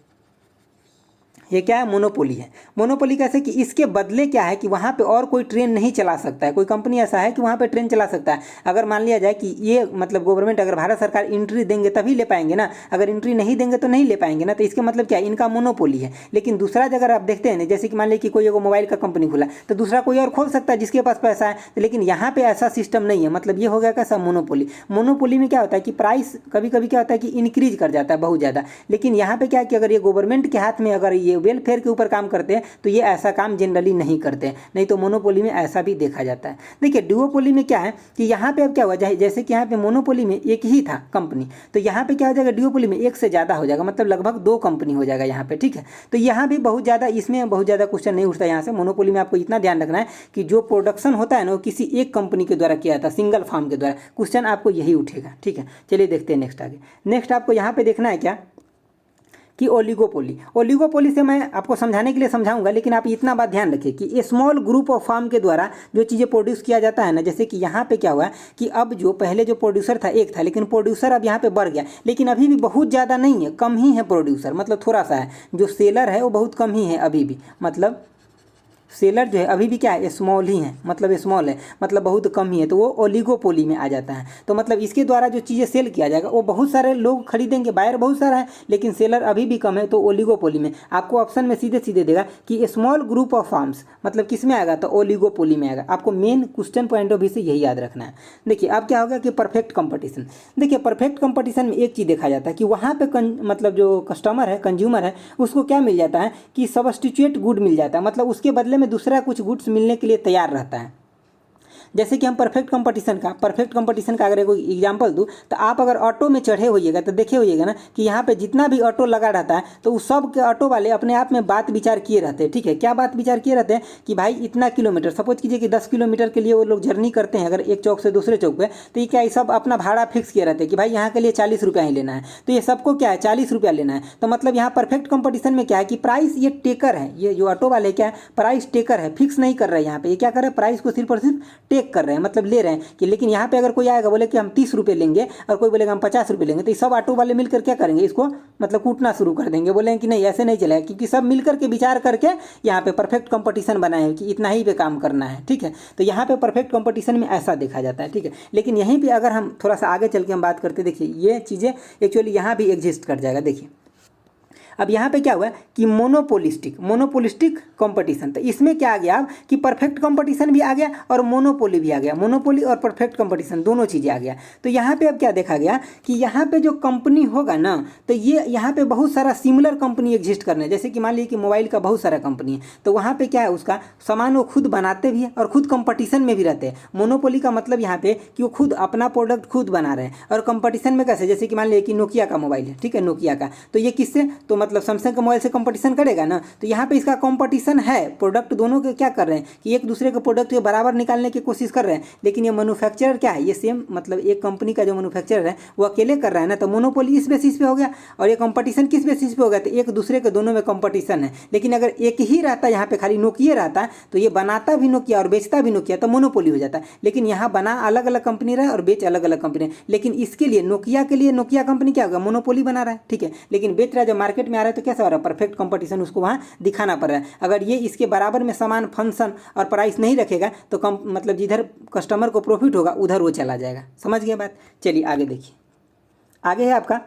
ये क्या है, मोनोपोली है। मोनोपोली कैसे कि इसके बदले क्या है कि वहाँ पे और कोई ट्रेन नहीं चला सकता है। कोई कंपनी ऐसा है कि वहाँ पे ट्रेन चला सकता है। अगर मान लिया जाए कि ये मतलब गवर्नमेंट, अगर भारत सरकार एंट्री देंगे तभी ले पाएंगे ना, अगर एंट्री नहीं देंगे तो नहीं ले पाएंगे ना। तो इसके मतलब क्या है, इनका मोनोपोली है। लेकिन दूसरा अगर आप देखते हैं ना, जैसे कि मान लीजिए कि कोई एगो मोबाइल का कंपनी खुला तो दूसरा कोई और खोल सकता है जिसके पास पैसा है। लेकिन यहाँ पे ऐसा सिस्टम नहीं है। मतलब ये हो गया कैसा, मोनोपोली। मोनोपोली में क्या होता है कि प्राइस कभी कभी क्या होता है कि इंक्रीज कर जाता है बहुत ज़्यादा। लेकिन यहाँ पे क्या है कि अगर ये गवर्नमेंट के हाथ में, अगर ये वेलफेयर के ऊपर काम करते हैं तो ये ऐसा काम जनरली नहीं करते हैं। नहीं तो मोनोपोली में ऐसा भी देखा जाता है। देखिए डुओपोली में क्या है कि यहाँ पे अब क्या हुआ, जैसे कि यहाँ पे मोनोपोली में एक ही था कंपनी, तो यहाँ पे क्या हो जाएगा, डुओपोली में एक से ज़्यादा हो जाएगा। मतलब लगभग 2 कंपनी हो जाएगा यहाँ पे, ठीक है। तो यहाँ भी बहुत ज़्यादा, इसमें बहुत ज़्यादा क्वेश्चन नहीं उठता यहाँ से। मोनोपोली में आपको इतना ध्यान रखना है कि जो प्रोडक्शन होता है ना वो किसी एक कंपनी के द्वारा किया जाता है, सिंगल फार्म के द्वारा। क्वेश्चन आपको यही उठेगा, ठीक है। चलिए देखते हैं नेक्स्ट आगे। नेक्स्ट आपको यहाँ पे देखना है क्या कि ओलिगोपोली से मैं आपको समझाने के लिए समझाऊंगा, लेकिन आप इतना बात ध्यान रखिए कि स्मॉल ग्रुप ऑफ फार्म के द्वारा जो चीज़ें प्रोड्यूस किया जाता है ना, जैसे कि यहाँ पे क्या हुआ कि अब जो पहले जो प्रोड्यूसर था एक था, लेकिन प्रोड्यूसर अब यहाँ पे बढ़ गया। लेकिन अभी भी बहुत ज़्यादा नहीं है, कम ही है प्रोड्यूसर, मतलब थोड़ा सा है। जो सेलर है वो बहुत कम ही है अभी भी। मतलब सेलर जो है अभी भी क्या है, स्मॉल ही है, मतलब स्मॉल है, मतलब बहुत कम ही है। तो वो ओलिगोपोली में आ जाता है। तो मतलब इसके द्वारा जो चीज़ें सेल किया जाएगा वो बहुत सारे लोग खरीदेंगे, बायर बहुत सारा है, लेकिन सेलर अभी भी कम है। तो ओलिगोपोली में आपको ऑप्शन में सीधे देगा कि स्मॉल ग्रुप ऑफ फार्म्स, मतलब किस में आएगा, तो ओलिगोपोली में आएगा। आपको main question point of view से यही याद रखना है। देखिए अब क्या होगा कि परफेक्ट कंपटीशन। देखिए परफेक्ट कंपटीशन में एक चीज़ देखा जाता है कि वहाँ पे मतलब जो कस्टमर है, कंज्यूमर है, उसको क्या मिल जाता है कि सब्स्टिट्यूट गुड मिल जाता है। मतलब उसके बदले में दूसरा कुछ गुड्स मिलने के लिए तैयार रहता है। जैसे कि हम परफेक्ट कंपटीशन का अगर कोई एग्जांपल दूँ तो आप अगर ऑटो में चढ़े होइएगा तो देखे होइएगा ना कि यहाँ पे जितना भी ऑटो लगा रहता है तो उस सब के ऑटो वाले अपने आप में बात विचार किए रहते हैं, ठीक है। क्या बात विचार किए रहते हैं कि भाई इतना किलोमीटर, सपोज कीजिए कि 10 किलोमीटर के लिए वो लोग जर्नी करते हैं अगर एक चौक से दूसरे चौक पे, तो ये क्या है, सब अपना भाड़ा फिक्स किए रहते हैं कि भाई यहाँ के लिए 40 रुपया ही लेना है। तो ये सबको क्या है, 40 रुपया लेना है। तो मतलब यहाँ परफेक्ट कंपटीशन में क्या है कि प्राइस ये टेकर है, ये जो ऑटो वाले क्या है, प्राइस टेकर है, फिक्स नहीं कर रहे हैं। यहाँ पे ये क्या कर रहे हैं, प्राइस को सिर्फ और सिर्फ टेक कर रहे हैं, मतलब ले रहे हैं कि। लेकिन यहाँ पे अगर कोई आएगा बोले कि हम 30 रुपये लेंगे और कोई बोलेगा हम 50 रुपये लेंगे, तो ये सब ऑटो वाले मिलकर क्या करेंगे, इसको मतलब कूटना शुरू कर देंगे। बोलेंगे कि नहीं ऐसे नहीं चलेगा, क्योंकि सब मिलकर के विचार करके यहाँ पे परफेक्ट कंपटीशन बनाए हैं कि इतना ही पे काम करना है, ठीक है। तो यहाँ पे परफेक्ट कंपटीशन में ऐसा देखा जाता है, ठीक है। लेकिन यहीं पर अगर हम थोड़ा सा आगे चल के हम बात करते, देखिए ये चीज़ें एक्चुअली यहाँ भी एग्जिस्ट कर जाएगा। देखिए अब यहाँ पे क्या हुआ कि मोनोपोलिस्टिक कंपटीशन, तो इसमें क्या आ गया अब कि परफेक्ट कंपटीशन भी आ गया और मोनोपोली भी आ गया। मोनोपोली और परफेक्ट कंपटीशन दोनों चीज़ें आ गया। तो यहाँ पे अब क्या देखा गया कि यहाँ पे जो कंपनी होगा ना, तो ये यहाँ पे बहुत सारा सिमिलर कंपनी एग्जिस्ट करना है। जैसे कि मान लीजिए कि मोबाइल का बहुत सारा कंपनी है, तो वहाँ पे क्या है, उसका सामान वो खुद बनाते भी है और खुद कंपटीशन में भी रहते हैं। मोनोपोली का मतलब यहाँ पे कि वो खुद अपना प्रोडक्ट खुद बना रहे हैं और कंपटीशन में कैसे, जैसे कि मान लीजिए कि नोकिया का मोबाइल है, ठीक है, नोकिया का, तो ये किससे, तो मतलब सैमसंग के मोबाइल से कंपटीशन करेगा ना। तो यहाँ पे इसका कंपटीशन है, प्रोडक्ट दोनों के क्या कर रहे हैं कि एक दूसरे के प्रोडक्ट के बराबर निकालने की कोशिश कर रहे हैं। लेकिन ये मैन्युफैक्चरर क्या है, ये सेम मतलब एक कंपनी का जो मैन्युफैक्चरर है वो अकेले कर रहा है ना, तो मोनोपोली इस बेसिस पे हो गया। और ये कंपटीशन किस बेसिस पे हो गया, तो एक दूसरे के दोनों में कंपटीशन है। लेकिन अगर एक ही रहता, यहाँ पे खाली नोकिया रहता है, तो ये बनाता भी नोकिया और बेचता भी नोकिया, तो मोनोपोली हो जाता है। लेकिन यहाँ बना अलग अलग कंपनी रहा और बेच अलग अलग कंपनी, लेकिन इसके लिए नोकिया के लिए नोकिया कंपनी क्या होगा, मोनोपोली बना रहा है, ठीक है। लेकिन बेच रहा है, जब मार्केट में आ रहा है तो कैसा हो रहा है, परफेक्ट कंपटीशन उसको वहाँ दिखाना पड़ रहा है। अगर ये इसके बराबर में सामान, फंक्शन और प्राइस नहीं रखेगा तो मतलब जिधर कस्टमर को प्रॉफिट होगा उधर वो चला जाएगा। समझ गए बात। चलिए आगे देखिए, आगे है आपका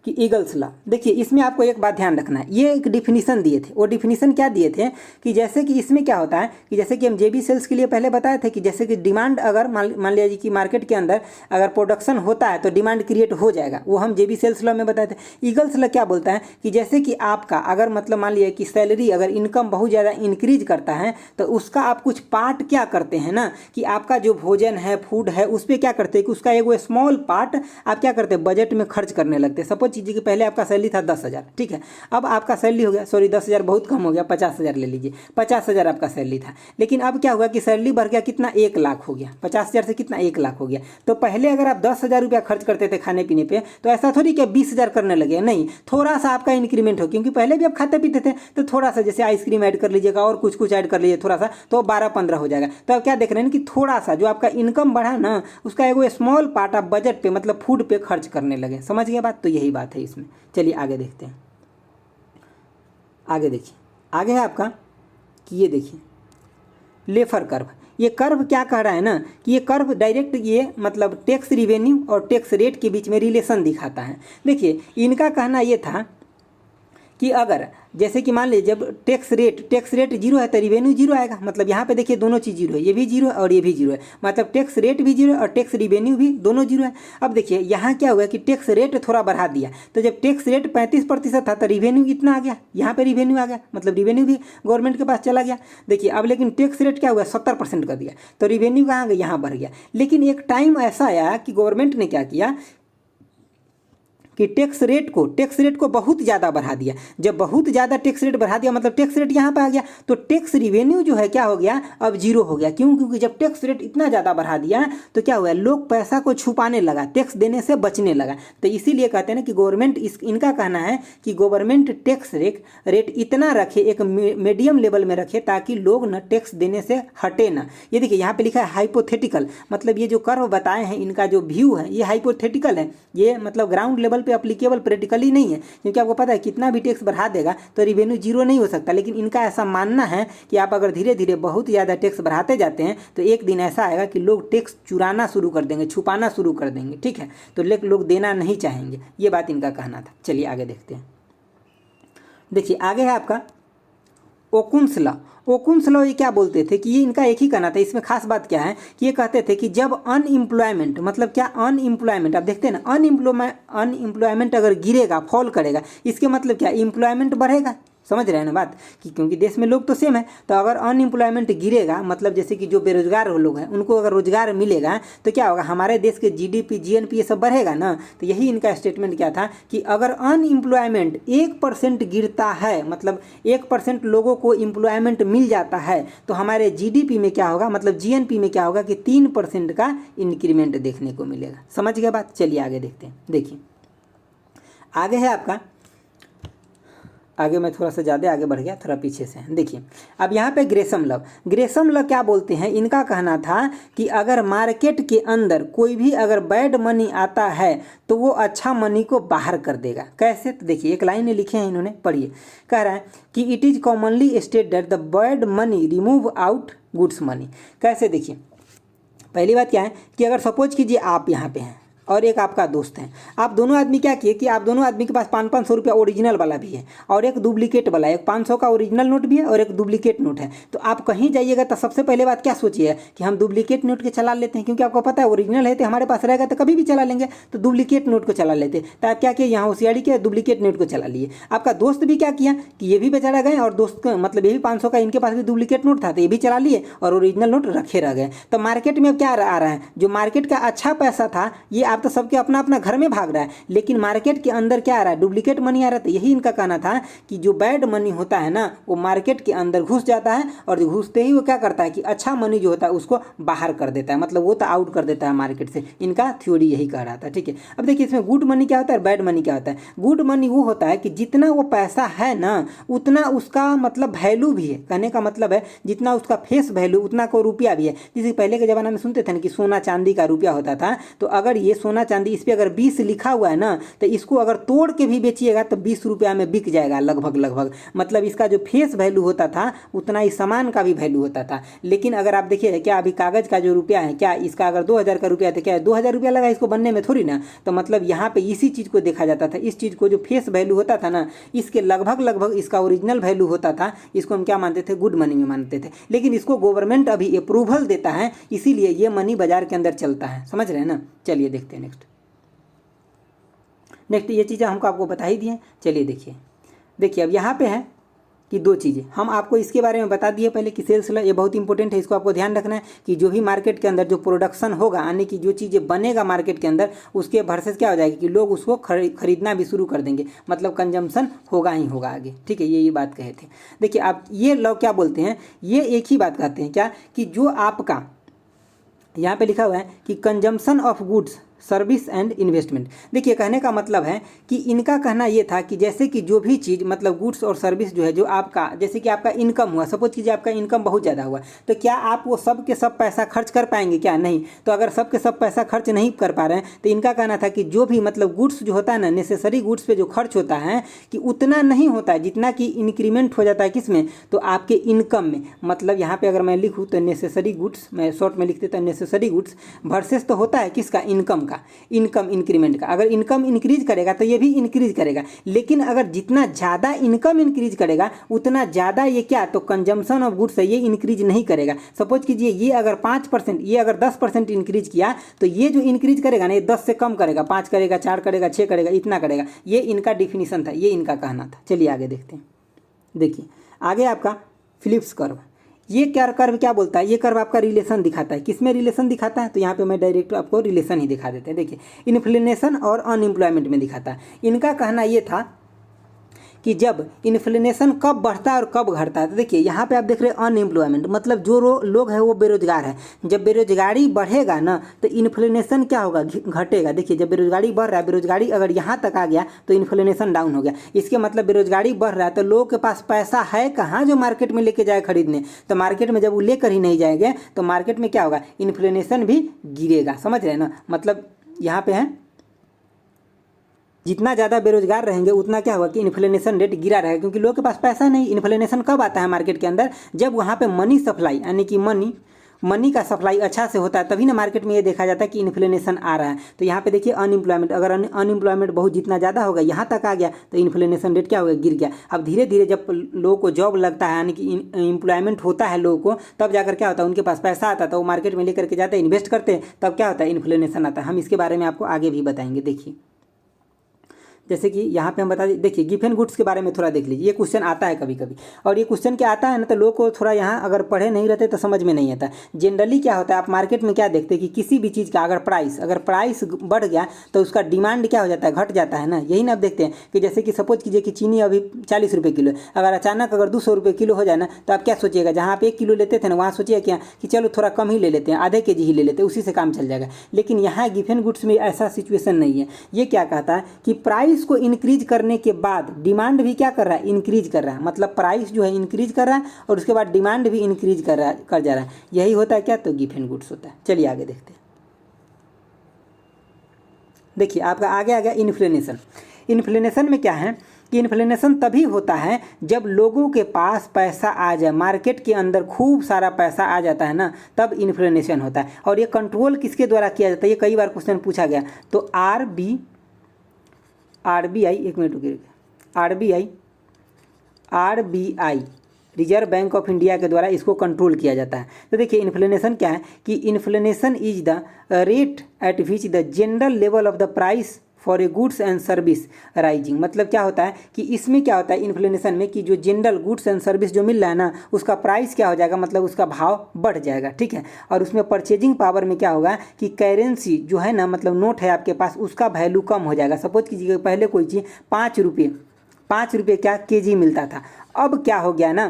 कि ईगल्स लॉ। देखिए इसमें आपको एक बात ध्यान रखना है, ये एक डिफिनीशन दिए थे। वो डिफिनीशन क्या दिए थे कि जैसे कि इसमें क्या होता है कि जैसे कि हम जेबी सेल्स के लिए पहले बताए थे कि जैसे कि डिमांड अगर मान लिया जी कि मार्केट के अंदर अगर प्रोडक्शन होता है तो डिमांड क्रिएट हो जाएगा, वो हम जेबी सेल्स लॉ में बताए थे। ईगल्स लॉ क्या बोलता है कि जैसे कि आपका अगर मतलब मान लिया कि सैलरी अगर इनकम बहुत ज़्यादा इंक्रीज करता है तो उसका आप कुछ पार्ट क्या करते हैं ना कि आपका जो भोजन है, फूड है, उस पर क्या करते हैं कि उसका एक स्मॉल पार्ट आप क्या करते हैं बजट में खर्च करने लगते हैं। सपोज कीजिए कि पहले आपका सैलरी था 10,000, ठीक है, अब आपका सैलरी हो गया, सॉरी 10,000 बहुत कम हो गया, 50,000 ले लीजिए, 50,000 आपका सैलरी था। लेकिन अब क्या हुआ कि सैलरी बढ़ गया कितना, 1 लाख हो गया, 50,000 से कितना 1 लाख हो गया। तो पहले अगर आप 10,000 रुपया खर्च करते थे खाने पीने पे तो ऐसा थोड़ी कि 20,000 करने लगे, नहीं, थोड़ा सा आपका इंक्रीमेंट हो, क्योंकि पहले भी आप खाते पीते थे तो थोड़ा सा जैसे आइसक्रीम ऐड कर लीजिएगा और कुछ कुछ ऐड कर लीजिए थोड़ा सा, तो 12-15 हो जाएगा। तो आप क्या देख रहे हैं कि थोड़ा सा जो आपका इनकम बढ़ा ना उसका एक स्मॉल पार्ट आप बजट पे मतलब फूड पे खर्च करने लगे। समझ गए बात? तो यही बात है इसमें। चलिए आगे देखते हैं। आगे देखिए, आगे है आपका कि ये देखिए लेफर कर्व। ये कर्व क्या कह रहा है ना कि ये कर्व डायरेक्ट ये मतलब टैक्स रिवेन्यू और टैक्स रेट के बीच में रिलेशन दिखाता है। देखिए इनका कहना ये था कि अगर जैसे कि मान लीजिए जब टैक्स रेट जीरो है तो रिवेन्यू जीरो आएगा। मतलब यहाँ पे देखिए दोनों चीज़ जीरो है, ये भी जीरो है और ये भी जीरो है, मतलब टैक्स रेट भी जीरो है और टैक्स रिवेन्यू भी दोनों जीरो है। अब देखिए यहाँ क्या हुआ कि टैक्स रेट थोड़ा बढ़ा दिया, तो जब टैक्स रेट 35% था तो रिवेन्यू कितना आ गया, यहाँ पे रिवेन्यू आ गया, मतलब रिवेन्यू भी गवर्नमेंट के पास चला गया। देखिए अब लेकिन टैक्स रेट क्या हुआ 70% कर दिया तो रिवेन्यू कहाँ गया, यहाँ बढ़ गया। लेकिन एक टाइम ऐसा आया कि गवर्नमेंट ने क्या किया कि टैक्स रेट को बहुत ज़्यादा बढ़ा दिया। जब बहुत ज़्यादा टैक्स रेट बढ़ा दिया मतलब टैक्स रेट यहाँ पे आ गया, तो टैक्स रिवेन्यू जो है क्या हो गया, अब जीरो हो गया। क्यों? क्योंकि जब टैक्स रेट इतना ज़्यादा बढ़ा दिया तो क्या हुआ, लोग पैसा को छुपाने लगा, टैक्स देने से बचने लगा। तो इसीलिए कहते हैं ना कि गवर्नमेंट इनका कहना है कि गवर्नमेंट टैक्स रेट इतना रखे, एक मीडियम लेवल में रखे ताकि लोग न टैक्स देने से हटे ना। ये देखिए यहाँ पे लिखा है हाइपोथेटिकल, मतलब ये जो कर्व बताए हैं इनका जो व्यू है ये हाइपोथेटिकल है, ये मतलब ग्राउंड लेवल पे अप्लीकेबल प्रैक्टिकली नहीं है। क्योंकि आपको पता है कितना भी टैक्स बढ़ा देगा तो रिवेन्यू जीरो नहीं हो सकता। लेकिन इनका ऐसा मानना है कि आप अगर धीरे धीरे बहुत ज़्यादा टैक्स बढ़ाते जाते हैं तो एक दिन ऐसा आएगा कि लोग टैक्स चुराना शुरू कर देंगे, छुपाना शुरू कर देंगे, ठीक है, तो लोग देना नहीं चाहेंगे। ये बात इनका कहना था। चलिए आगे देखते हैं। देखिए आगे है आपका ओकुन्स लॉ। ओकुन्स लॉ ये क्या बोलते थे कि ये इनका एक ही कहना था। इसमें खास बात क्या है कि ये कहते थे कि जब अनएम्प्लॉयमेंट, मतलब क्या अनएम्प्लॉयमेंट, आप देखते हैं ना अनएम्प्लॉयमेंट अगर गिरेगा, फॉल करेगा, इसके मतलब क्या, एम्प्लॉयमेंट बढ़ेगा। समझ रहे हैं ना बात कि क्योंकि देश में लोग तो सेम है, तो अगर अनएम्प्लॉयमेंट गिरेगा मतलब जैसे कि जो बेरोजगार लोग हैं उनको अगर रोजगार मिलेगा तो क्या होगा, हमारे देश के जीडीपी जीएनपी ये सब बढ़ेगा ना। तो यही इनका स्टेटमेंट क्या था कि अगर अनएम्प्लॉयमेंट 1% गिरता है, मतलब 1% लोगों को एम्प्लॉयमेंट मिल जाता है तो हमारे जीडीपी में क्या होगा, मतलब जीएनपी में क्या होगा कि 3% का इंक्रीमेंट देखने को मिलेगा। समझ गए बात? चलिए आगे देखते हैं। देखिए आगे है आपका, आगे मैं थोड़ा सा ज़्यादा आगे बढ़ गया, थोड़ा पीछे से। देखिए अब यहाँ पे ग्रेसम लॉ क्या बोलते हैं, इनका कहना था कि अगर मार्केट के अंदर कोई भी अगर बैड मनी आता है तो वो अच्छा मनी को बाहर कर देगा। कैसे? तो देखिए एक लाइन में लिखे हैं इन्होंने, पढ़िए। कह रहा है कि it is commonly stated that the bad money remove out goods money. कैसे? देखिए पहली बात क्या है कि अगर सपोज कीजिए आप यहाँ पे हैं और एक आपका दोस्त है, आप दोनों आदमी क्या किए कि आप दोनों आदमी के पास 500 रुपया ओरिजिनल वाला भी है और एक डुप्लीकेट वाला, एक 500 का ओरिजिनल नोट भी है और एक डुप्लीकेट नोट है। तो आप कहीं जाइएगा तो सबसे पहले बात क्या सोचिए कि हम डुप्लीकेट नोट के चला लेते हैं, क्योंकि आपको पता है ओरिजिनल है तो हमारे पास रहेगा तो कभी भी चला लेंगे, तो डुप्लीकेट नोट को चला लेते। तो आप क्या किए, यहाँ होशियारी किया, डुप्लीकेट नोट को चला लिए। आपका दोस्त भी क्या किया कि ये भी बेचारा गए और दोस्त मतलब ये भी 500 का, इनके पास भी डुप्लीकेट नोट था तो ये भी चला लिए और ओरिजिनल नोट रखे रह गए। तो मार्केट में अब क्या आ रहा है, जो मार्केट का अच्छा पैसा था ये आप तो सबके अपना अपना घर में भाग रहा है, लेकिन मार्केट के अंदर क्या आ रहा है, डुप्लीकेट मनी आ रहा है। तो यही इनका कहना था कि जो बैड मनी होता है ना वो मार्केट के अंदर घुस जाता है और घुसते ही वो क्या करता है कि अच्छा मनी जो होता है उसको बाहर कर देता है, मतलब वो तो आउट कर देता है मार्केट से। इनका थ्योरी यही कह रहा था, ठीक है। अब देखिए इसमें गुड मनी क्या होता है और बैड मनी क्या होता है। गुड मनी वो होता है कि जितना वो पैसा है ना उतना उसका मतलब वैल्यू भी है, कहने का मतलब है जितना उसका फेस वैल्यू उतना को रुपया भी है। जैसे पहले के ज़माने में सुनते थे ना कि सोना चांदी का रुपया होता था, तो अगर ये सोना चांदी इस पर अगर 20 लिखा हुआ है ना, तो इसको अगर तोड़ के भी बेचिएगा तो 20 रुपया में बिक जाएगा लगभग। मतलब इसका जो फेस वैल्यू होता था उतना ही सामान का भी वैल्यू होता था। लेकिन अगर आप देखिए क्या अभी कागज़ का जो रुपया है, क्या इसका अगर 2000 का रुपया है तो क्या 2000 रुपया लगा इसको बनने में थोड़ी ना। तो मतलब यहाँ पे इसी चीज़ को देखा जाता था, इस चीज़ को जो फेस वैल्यू होता था ना, इसके लगभग इसका ओरिजिनल वैल्यू होता था। इसको हम क्या मानते थे, गुड मनी में मानते थे। लेकिन इसको गवर्नमेंट अभी अप्रूवल देता है, इसीलिए ये मनी बाजार के अंदर चलता है। समझ रहे हैं ना। चलिए देखते हैं नेक्स्ट ये चीज़ें हमको आपको बता ही दिए। चलिए देखिए अब यहाँ पे है कि दो चीज़ें हम आपको इसके बारे में बता दिए पहले कि सेल्स लॉ ये बहुत इंपॉर्टेंट है, इसको आपको ध्यान रखना है कि जो भी मार्केट के अंदर जो प्रोडक्शन होगा, यानी कि जो चीज़ें बनेगा मार्केट के अंदर, उसके वर्सेस क्या हो जाएगी कि लोग उसको खरीदना भी शुरू कर देंगे, मतलब कंजम्पशन होगा ही होगा आगे। ठीक है, ये बात कहे थे। देखिए आप ये लॉ क्या बोलते हैं, ये एक ही बात कहते हैं क्या कि जो आपका यहाँ पे लिखा हुआ है कि consumption of goods service and investment. देखिए कहने का मतलब है कि इनका कहना ये था कि जैसे कि जो भी चीज़ मतलब गुड्स और सर्विस जो है, जो आपका जैसे कि आपका इनकम हुआ, सपोज कीजिए आपका इनकम बहुत ज़्यादा हुआ, तो क्या आप वो सब के सब पैसा खर्च कर पाएंगे क्या? नहीं। तो अगर सब के सब पैसा खर्च नहीं कर पा रहे हैं तो इनका कहना था कि जो भी मतलब गुड्स जो होता है ना, नेसेसरी गुड्स पे जो खर्च होता है कि उतना नहीं होता है जितना कि इंक्रीमेंट हो जाता है किसमें, तो आपके इनकम में। मतलब यहाँ पर अगर मैं लिखूँ तो नेसेसरी गुड्स, मैं शॉर्ट में लिख देता हूँ नेसेसरी गुड्स वर्सेस तो होता है किसका, इनकम का, इनकम इंक्रीमेंट का। अगर इनकम इंक्रीज करेगा तो ये भी इंक्रीज करेगा, लेकिन अगर जितना ज़्यादा इनकम इंक्रीज करेगा उतना ज़्यादा ये क्या, तो कंजम्पशन ऑफ गुड्स है ये इंक्रीज नहीं करेगा। सपोज कीजिए ये अगर 5%, ये अगर 10% इंक्रीज किया तो ये जो इंक्रीज करेगा ना, ये 10 से कम करेगा, 5 करेगा, 4 करेगा, 6 करेगा, इतना करेगा। ये इनका डिफिनीशन था, ये इनका कहना था। चलिए आगे देखते हैं। देखिए आगे आपका फिलिप्स कर्व, ये क्या कर्व क्या बोलता है, ये कर्व आपका रिलेशन दिखाता है। किसमें रिलेशन दिखाता है, तो यहाँ पे मैं डायरेक्ट आपको रिलेशन ही दिखा देते हैं। देखिए इन्फ्लेशन और अनएम्प्लॉयमेंट में दिखाता है। इनका कहना ये था कि जब इन्फ्लेशन कब बढ़ता है और कब घटता है। तो देखिए यहाँ पे आप देख रहे हैं अनएम्प्लॉयमेंट, मतलब जो लोग हैं वो बेरोजगार है। जब बेरोजगारी बढ़ेगा ना तो इन्फ्लेशन क्या होगा, घटेगा। देखिए जब बेरोजगारी बढ़ रहा है, बेरोजगारी अगर यहाँ तक आ गया तो इन्फ्लेशन डाउन हो गया। इसके मतलब बेरोजगारी बढ़ रहा है तो लोगों के पास पैसा है कहाँ जो मार्केट में लेके जाए खरीदने। तो मार्केट में जब वो लेकर ही नहीं जाएंगे तो मार्केट में क्या होगा, इन्फ्लेशन भी गिरेगा। समझ रहे हैं ना। मतलब यहाँ पे है जितना ज़्यादा बेरोजगार रहेंगे उतना क्या होगा कि इन्फ्लेशन रेट गिरा रहेगा, क्योंकि लोगों के पास पैसा नहीं। इन्फ्लेशन कब आता है मार्केट के अंदर, जब वहाँ पे मनी सप्लाई यानी कि मनी का सप्लाई अच्छा से होता है, तभी ना मार्केट में ये देखा जाता है कि इन्फ्लेशन आ रहा है। तो यहाँ पे देखिए अनएम्प्लॉयमेंट, अगर अनएम्प्लॉयमेंट बहुत जितना ज़्यादा होगा यहाँ तक आ गया तो इन्फ्लेशन रेट क्या हो गया, गिर गया। अब धीरे धीरे जब लोगों को जॉब लगता है यानी कि एम्प्लॉयमेंट होता है लोगों को, तब जाकर क्या होता है, उनके पास पैसा आता है तो वो मार्केट में लेकर के जाते हैं, इन्वेस्ट करते हैं, तब क्या होता है, इन्फ्लेशन आता है। हम इसके बारे में आपको आगे भी बताएंगे। देखिए जैसे कि यहाँ पे हम बता दें, देखिए गिवन गुड्स के बारे में थोड़ा देख लीजिए। ये क्वेश्चन आता है कभी कभी, और ये क्वेश्चन क्या आता है ना, तो लोग को थोड़ा यहाँ अगर पढ़े नहीं रहते तो समझ में नहीं आता। जनरली क्या होता है, आप मार्केट में क्या देखते हैं कि किसी भी चीज़ का अगर प्राइस बढ़ गया तो उसका डिमांड क्या हो जाता है, घट जाता है ना। यही ना आप देखते हैं कि जैसे कि सपोज कीजिए कि चीनी अभी 40 रुपये किलो है, अगर अचानक अगर 200 रुपये किलो हो जाए ना, तो आप क्या सोचिएगा, जहाँ आप 1 किलो लेते थे ना वहाँ सोचिए क्या कि चलो थोड़ा कम ही ले लेते हैं, आधे केजी ही ले लेते हैं, उसी से काम चल जाएगा। लेकिन यहाँ गिवन गुड्स में ऐसा सिचुएशन नहीं है। ये क्या कहता है कि प्राइस को इंक्रीज करने के बाद डिमांड भी क्या कर रहा है, इंक्रीज कर रहा है। मतलब प्राइस जो है इंक्रीज कर रहा है और उसके बाद डिमांड भी इंक्रीज कर जा रहा है। यही होता है क्या, तो गिवन गुड्स होता है। चलिए आगे देखते हैं। देखिए आपका आगे आ गया इन्फ्लेशन। इन्फ्लेशन में क्या है कि इन्फ्लेशन तभी होता है जब लोगों के पास पैसा आ जाए, मार्केट के अंदर खूब सारा पैसा आ जाता है ना, तब इन्फ्लेशन होता है। और ये कंट्रोल किसके द्वारा किया जाता है, ये कई बार क्वेश्चन पूछा गया। तो आरबीआई, एक मिनट रुकिए, RBI reserve bank of India के द्वारा इसको कंट्रोल किया जाता है। तो देखिए इन्फ्लेशन क्या है कि inflation is the rate at which the general level of the price for a goods and service rising. मतलब क्या होता है कि इसमें क्या होता है इन्फ्लेशन में कि जो जनरल गुड्स एंड सर्विस जो मिल रहा है ना, उसका प्राइस क्या हो जाएगा, मतलब उसका भाव बढ़ जाएगा। ठीक है, और उसमें परचेजिंग पावर में क्या होगा कि करेंसी जो है ना, मतलब नोट है आपके पास, उसका वैल्यू कम हो जाएगा। सपोज कीजिए पहले कोई चीज़ 5 रुपये क्या केजी मिलता था, अब क्या हो गया ना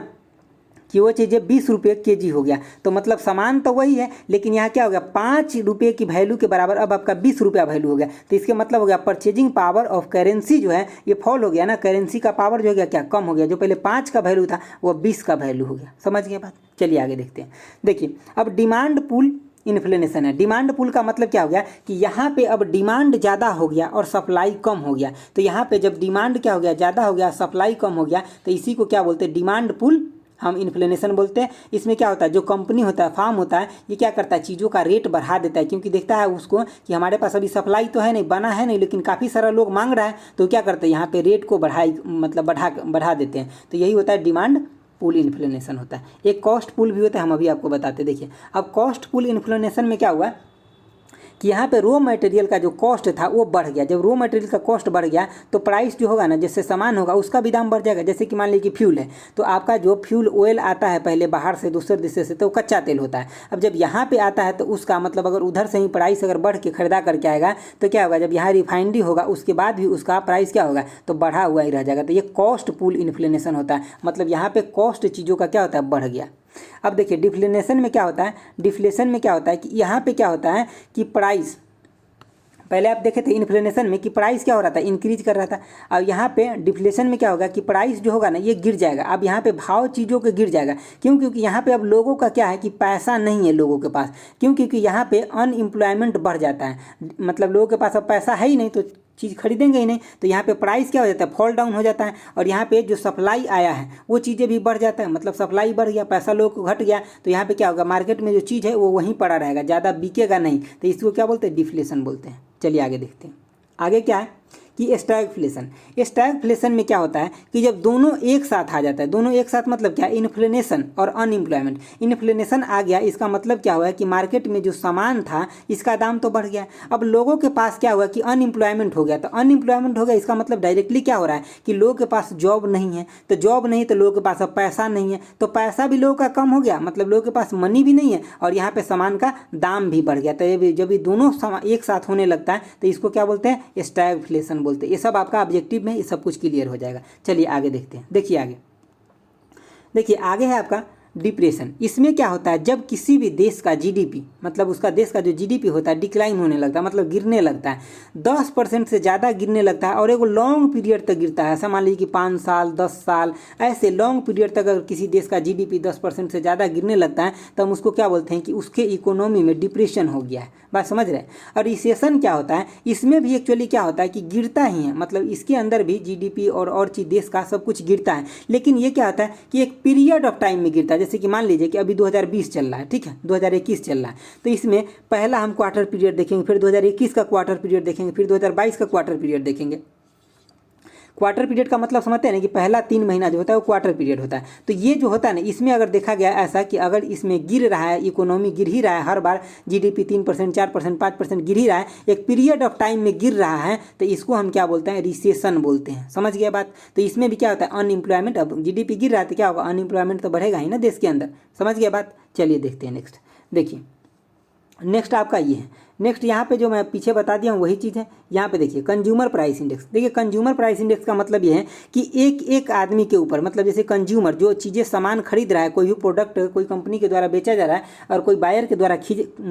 कि वो चीज़ें 20 रुपये केजी हो गया। तो मतलब सामान तो वही है, लेकिन यहाँ क्या हो गया, 5 रुपये की वैल्यू के बराबर अब आपका 20 रुपया वैल्यू हो गया। तो इसके मतलब हो गया परचेजिंग पावर ऑफ करेंसी जो है ये फॉल हो गया ना, करेंसी का पावर जो हो गया क्या, कम हो गया। जो पहले 5 का वैल्यू था वो 20 का वैल्यू हो गया। समझ गए बात। चलिए आगे देखते हैं। देखिए अब डिमांड पुल इन्फ्लेशन है। डिमांड पुल का मतलब क्या हो गया कि यहाँ पे अब डिमांड ज़्यादा हो गया और सप्लाई कम हो गया। तो यहाँ पे जब डिमांड क्या हो गया, ज़्यादा हो गया, सप्लाई कम हो गया, तो इसी को क्या बोलते हैं, डिमांड पुल हम इन्फ्लेशन बोलते हैं। इसमें क्या होता है, जो कंपनी होता है, फार्म होता है, ये क्या करता है, चीज़ों का रेट बढ़ा देता है, क्योंकि देखता है उसको कि हमारे पास अभी सप्लाई तो है नहीं, बना है नहीं, लेकिन काफ़ी सारा लोग मांग रहा है, तो क्या करते हैं, यहाँ पे रेट को बढ़ा देते हैं। तो यही होता है डिमांड पुल इन्फ्लेशन होता है। एक कॉस्ट पुल भी होता है, हम अभी आपको बताते। देखिए अब कॉस्ट पुल इन्फ्लेशन में क्या हुआ कि यहाँ पे रॉ मटेरियल का जो कॉस्ट था वो बढ़ गया। जब रॉ मटेरियल का कॉस्ट बढ़ गया तो प्राइस जो होगा ना, जैसे सामान होगा उसका भी दाम बढ़ जाएगा। जैसे कि मान लीजिए कि फ्यूल है, तो आपका जो फ्यूल ऑयल आता है पहले बाहर से दूसरे देश से, तो कच्चा तेल होता है। अब जब यहाँ पे आता है तो उसका मतलब अगर उधर से ही प्राइस अगर बढ़ के खरीदा करके आएगा तो क्या होगा, जब यहाँ रिफाइनरी होगा उसके बाद भी उसका प्राइस क्या होगा, तो बढ़ा हुआ ही रह जाएगा। तो ये कॉस्ट पुल इन्फ्लेशन होता है, मतलब यहाँ पे कॉस्ट चीज़ों का क्या होता है, बढ़ गया। अब देखिए डिफ्लेशन में क्या होता है, डिफ्लेशन में क्या होता है कि यहाँ पे क्या होता है कि प्राइस, पहले आप देखे थे इन्फ्लेशन में कि प्राइस क्या हो रहा था, इंक्रीज कर रहा था। अब यहाँ पे डिफ्लेशन में क्या होगा कि प्राइस जो होगा ना ये गिर जाएगा। अब यहाँ पे भाव चीज़ों के गिर जाएगा। क्यों? क्योंकि यहाँ पे अब लोगों का क्या है कि पैसा नहीं है लोगों के पास। क्यों? क्योंकि यहाँ पे अनएम्प्लॉयमेंट बढ़ जाता है, मतलब लोगों के पास अब पैसा है ही नहीं, तो चीज़ खरीदेंगे ही नहीं, तो यहाँ पे प्राइस क्या हो जाता है, फॉल डाउन हो जाता है। और यहाँ पे जो सप्लाई आया है वो चीज़ें भी बढ़ जाता है, मतलब सप्लाई बढ़ गया, पैसा लोग को घट गया, तो यहाँ पे क्या होगा, मार्केट में जो चीज़ है वो वहीं पड़ा रहेगा, ज़्यादा बिकेगा नहीं। तो इसको क्या बोलते हैं, डिफ्लेशन बोलते हैं। चलिए आगे देखते हैं। आगे क्या है कि स्टैगफ्लेशन। स्टैगफ्लेशन में क्या होता है कि जब दोनों एक साथ आ जाता है, दोनों एक साथ मतलब क्या, इन्फ्लेशन और अनएम्प्लॉयमेंट। इन्फ्लेशन आ गया, इसका मतलब क्या हुआ कि मार्केट में जो सामान था इसका दाम तो बढ़ गया। अब लोगों के पास क्या हुआ कि अनएम्प्लॉयमेंट हो गया। तो अनएम्प्लॉयमेंट हो गया, इसका मतलब डायरेक्टली क्या हो रहा है कि लोगों के पास जॉब नहीं है। तो जॉब नहीं तो लोगों के पास अब पैसा नहीं है, तो पैसा भी लोगों का कम हो गया, मतलब लोगों के पास मनी भी नहीं है, और यहाँ पे सामान का दाम भी बढ़ गया। तो जब ये दोनों एक साथ होने लगता है तो इसको क्या बोलते हैं, स्टैगफ्लेशन बोलते हैं। ये सब आपका ऑब्जेक्टिव में ये सब कुछ क्लियर हो जाएगा। चलिए आगे देखते हैं। देखिए आगे है आपका डिप्रेशन। इसमें क्या होता है, जब किसी भी देश का जीडीपी, मतलब उसका देश का जो जीडीपी होता है डिक्लाइन होने लगता है, मतलब गिरने लगता है, 10% से ज़्यादा गिरने लगता है, और एक लॉन्ग पीरियड तक गिरता है। ऐसा मान लीजिए कि 5 साल 10 साल ऐसे लॉन्ग पीरियड तक अगर किसी देश का जीडीपी 10% से ज़्यादा गिरने लगता है तो हम उसको क्या बोलते हैं कि उसके इकोनॉमी में डिप्रेशन हो गया है। बात समझ रहे हैं। और रिसेशन क्या होता है, इसमें भी एक्चुअली क्या होता है कि गिरता ही है, मतलब इसके अंदर भी जीडीपी और चीज़ देश का सब कुछ गिरता है, लेकिन ये क्या होता है कि एक पीरियड ऑफ टाइम में गिरता है। जैसे कि मान लीजिए कि अभी 2020 चल रहा है, ठीक है, 2021 चल रहा है, तो इसमें पहला हम क्वार्टर पीरियड देखेंगे, फिर 2021 का क्वार्टर पीरियड देखेंगे, फिर 2022 का क्वार्टर पीरियड देखेंगे। क्वार्टर पीरियड का मतलब समझते हैं ना कि पहला 3 महीना जो होता है वो क्वार्टर पीरियड होता है। तो ये जो होता है ना, इसमें अगर देखा गया ऐसा कि अगर इसमें गिर रहा है, इकोनॉमी गिर ही रहा है, हर बार जीडीपी 3% 4% 5% गिर ही रहा है, एक पीरियड ऑफ टाइम में गिर रहा है, तो इसको हम क्या बोलते हैं, रिसेशन बोलते हैं। समझ गया बात। तो इसमें भी क्या होता है, अनएम्प्लॉयमेंट। अब जीडीपी गिर रहा है तो क्या होगा, अनएम्प्लॉयमेंट तो बढ़ेगा ही ना देश के अंदर। समझ गया बात। चलिए देखते हैं नेक्स्ट। देखिए नेक्स्ट आपका ये है। नेक्स्ट यहाँ पे जो मैं पीछे बता दिया हूँ वही चीज़ है। यहाँ पे देखिए कंज्यूमर प्राइस इंडेक्स। देखिए कंज्यूमर प्राइस इंडेक्स का मतलब ये है कि एक आदमी के ऊपर, मतलब जैसे कंज्यूमर जो चीज़ें सामान खरीद रहा है, कोई भी प्रोडक्ट कोई कंपनी के द्वारा बेचा जा रहा है और कोई बायर के द्वारा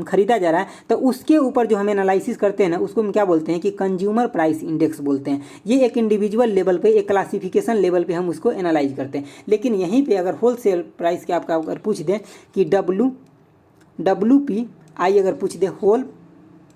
खरीदा जा रहा है, तो उसके ऊपर जो हम एनालिसिस करते हैं ना, उसको हम क्या बोलते हैं कि कंज्यूमर प्राइस इंडेक्स बोलते हैं। ये एक इंडिविजुअल लेवल पे, एक क्लासिफिकेशन लेवल पे हम उसको एनालाइज करते हैं। लेकिन यहीं पर अगर होलसेल प्राइस के आपका अगर पूछ दें कि WPI अगर पूछ दे, होल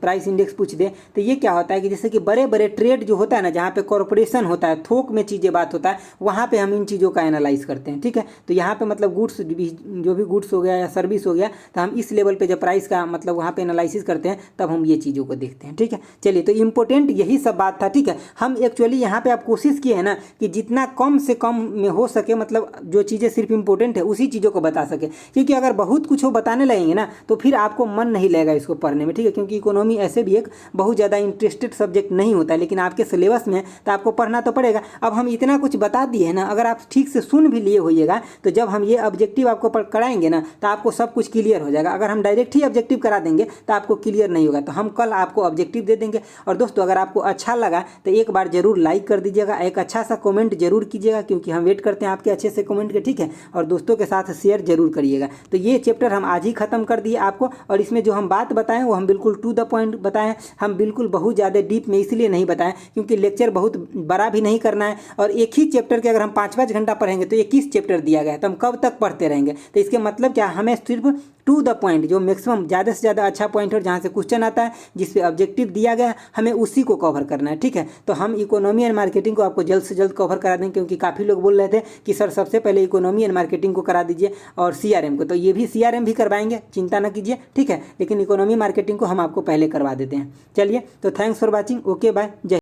प्राइस इंडेक्स पूछ दे, तो ये क्या होता है कि जैसे कि बड़े बड़े ट्रेड जो होता है ना, जहाँ पे कॉर्पोरेशन होता है, थोक में चीज़ें बात होता है, वहाँ पे हम इन चीज़ों का एनालाइज करते हैं। ठीक है, तो यहाँ पे मतलब गुड्स जो भी गुड्स हो गया या सर्विस हो गया, तो हम इस लेवल पे जब प्राइस का मतलब वहाँ पे एनालिसिस करते हैं तब हम ये चीज़ों को देखते हैं। ठीक है, चलिए तो इम्पोर्टेंट यही सब बात था। ठीक है, हम एक्चुअली यहाँ पे आप कोशिश किए हैं ना कि जितना कम से कम में हो सके, मतलब जो चीज़ें सिर्फ इंपॉर्टेंट है उसी चीज़ों को बता सके, क्योंकि अगर बहुत कुछ हो बताने लगेंगे ना तो फिर आपको मन नहीं लगेगा इसको पढ़ने में। ठीक है, क्योंकि इकोनॉमी ऐसे भी एक बहुत ज़्यादा इंटरेस्टेड सब्जेक्ट नहीं होता है, लेकिन आपके सिलेबस में तो आपको पढ़ना तो पड़ेगा। अब हम इतना कुछ बता दिए हैं ना, अगर आप ठीक से सुन भी लिए होइएगा तो जब हम ये ऑब्जेक्टिव आपको कराएंगे ना तो आपको सब कुछ क्लियर हो जाएगा। अगर हम डायरेक्ट ही ऑब्जेक्टिव करा देंगे तो आपको क्लियर नहीं होगा, तो हम कल आपको ऑब्जेक्टिव दे देंगे। और दोस्तों अगर आपको अच्छा लगा तो एक बार जरूर लाइक कर दीजिएगा, एक अच्छा सा कमेंट जरूर कीजिएगा, क्योंकि हम वेट करते हैं आपके अच्छे से कमेंट के। ठीक है, और दोस्तों के साथ शेयर जरूर करिएगा। तो ये चैप्टर हम आज ही खत्म कर दिए आपको, और इसमें जो हम बात बताएं वो हम बिल्कुल टू द पॉइंट बताएं, हम बिल्कुल बहुत ज़्यादा डीप में इसलिए नहीं बताएं क्योंकि लेक्चर बहुत बड़ा भी नहीं करना है, और एक ही चैप्टर के अगर हम 5-5 घंटा पढ़ेंगे तो 21 चैप्टर दिया गया है, तो हम कब तक पढ़ते रहेंगे। तो इसके मतलब क्या, हमें सिर्फ टू द पॉइंट, जो मैक्सिमम ज़्यादा से ज़्यादा अच्छा पॉइंट है और जहाँ से क्वेश्चन आता है, जिस पे ऑब्जेक्टिव दिया गया है, हमें उसी को कवर करना है, ठीक है। तो हम इकोनॉमी एंड मार्केटिंग को आपको जल्द से जल्द कवर करा देंगे, क्योंकि काफ़ी लोग बोल रहे थे कि सर सबसे पहले इकोनॉमी एंड मार्केटिंग को करा दीजिए और CRM को, तो ये भी CRM भी करवाएंगे, चिंता ना कीजिए, ठीक है। लेकिन इकोनॉमी मार्केटिंग को हम आपको पहले करवा देते हैं। चलिए, तो thanks for watching, okay bye, जय।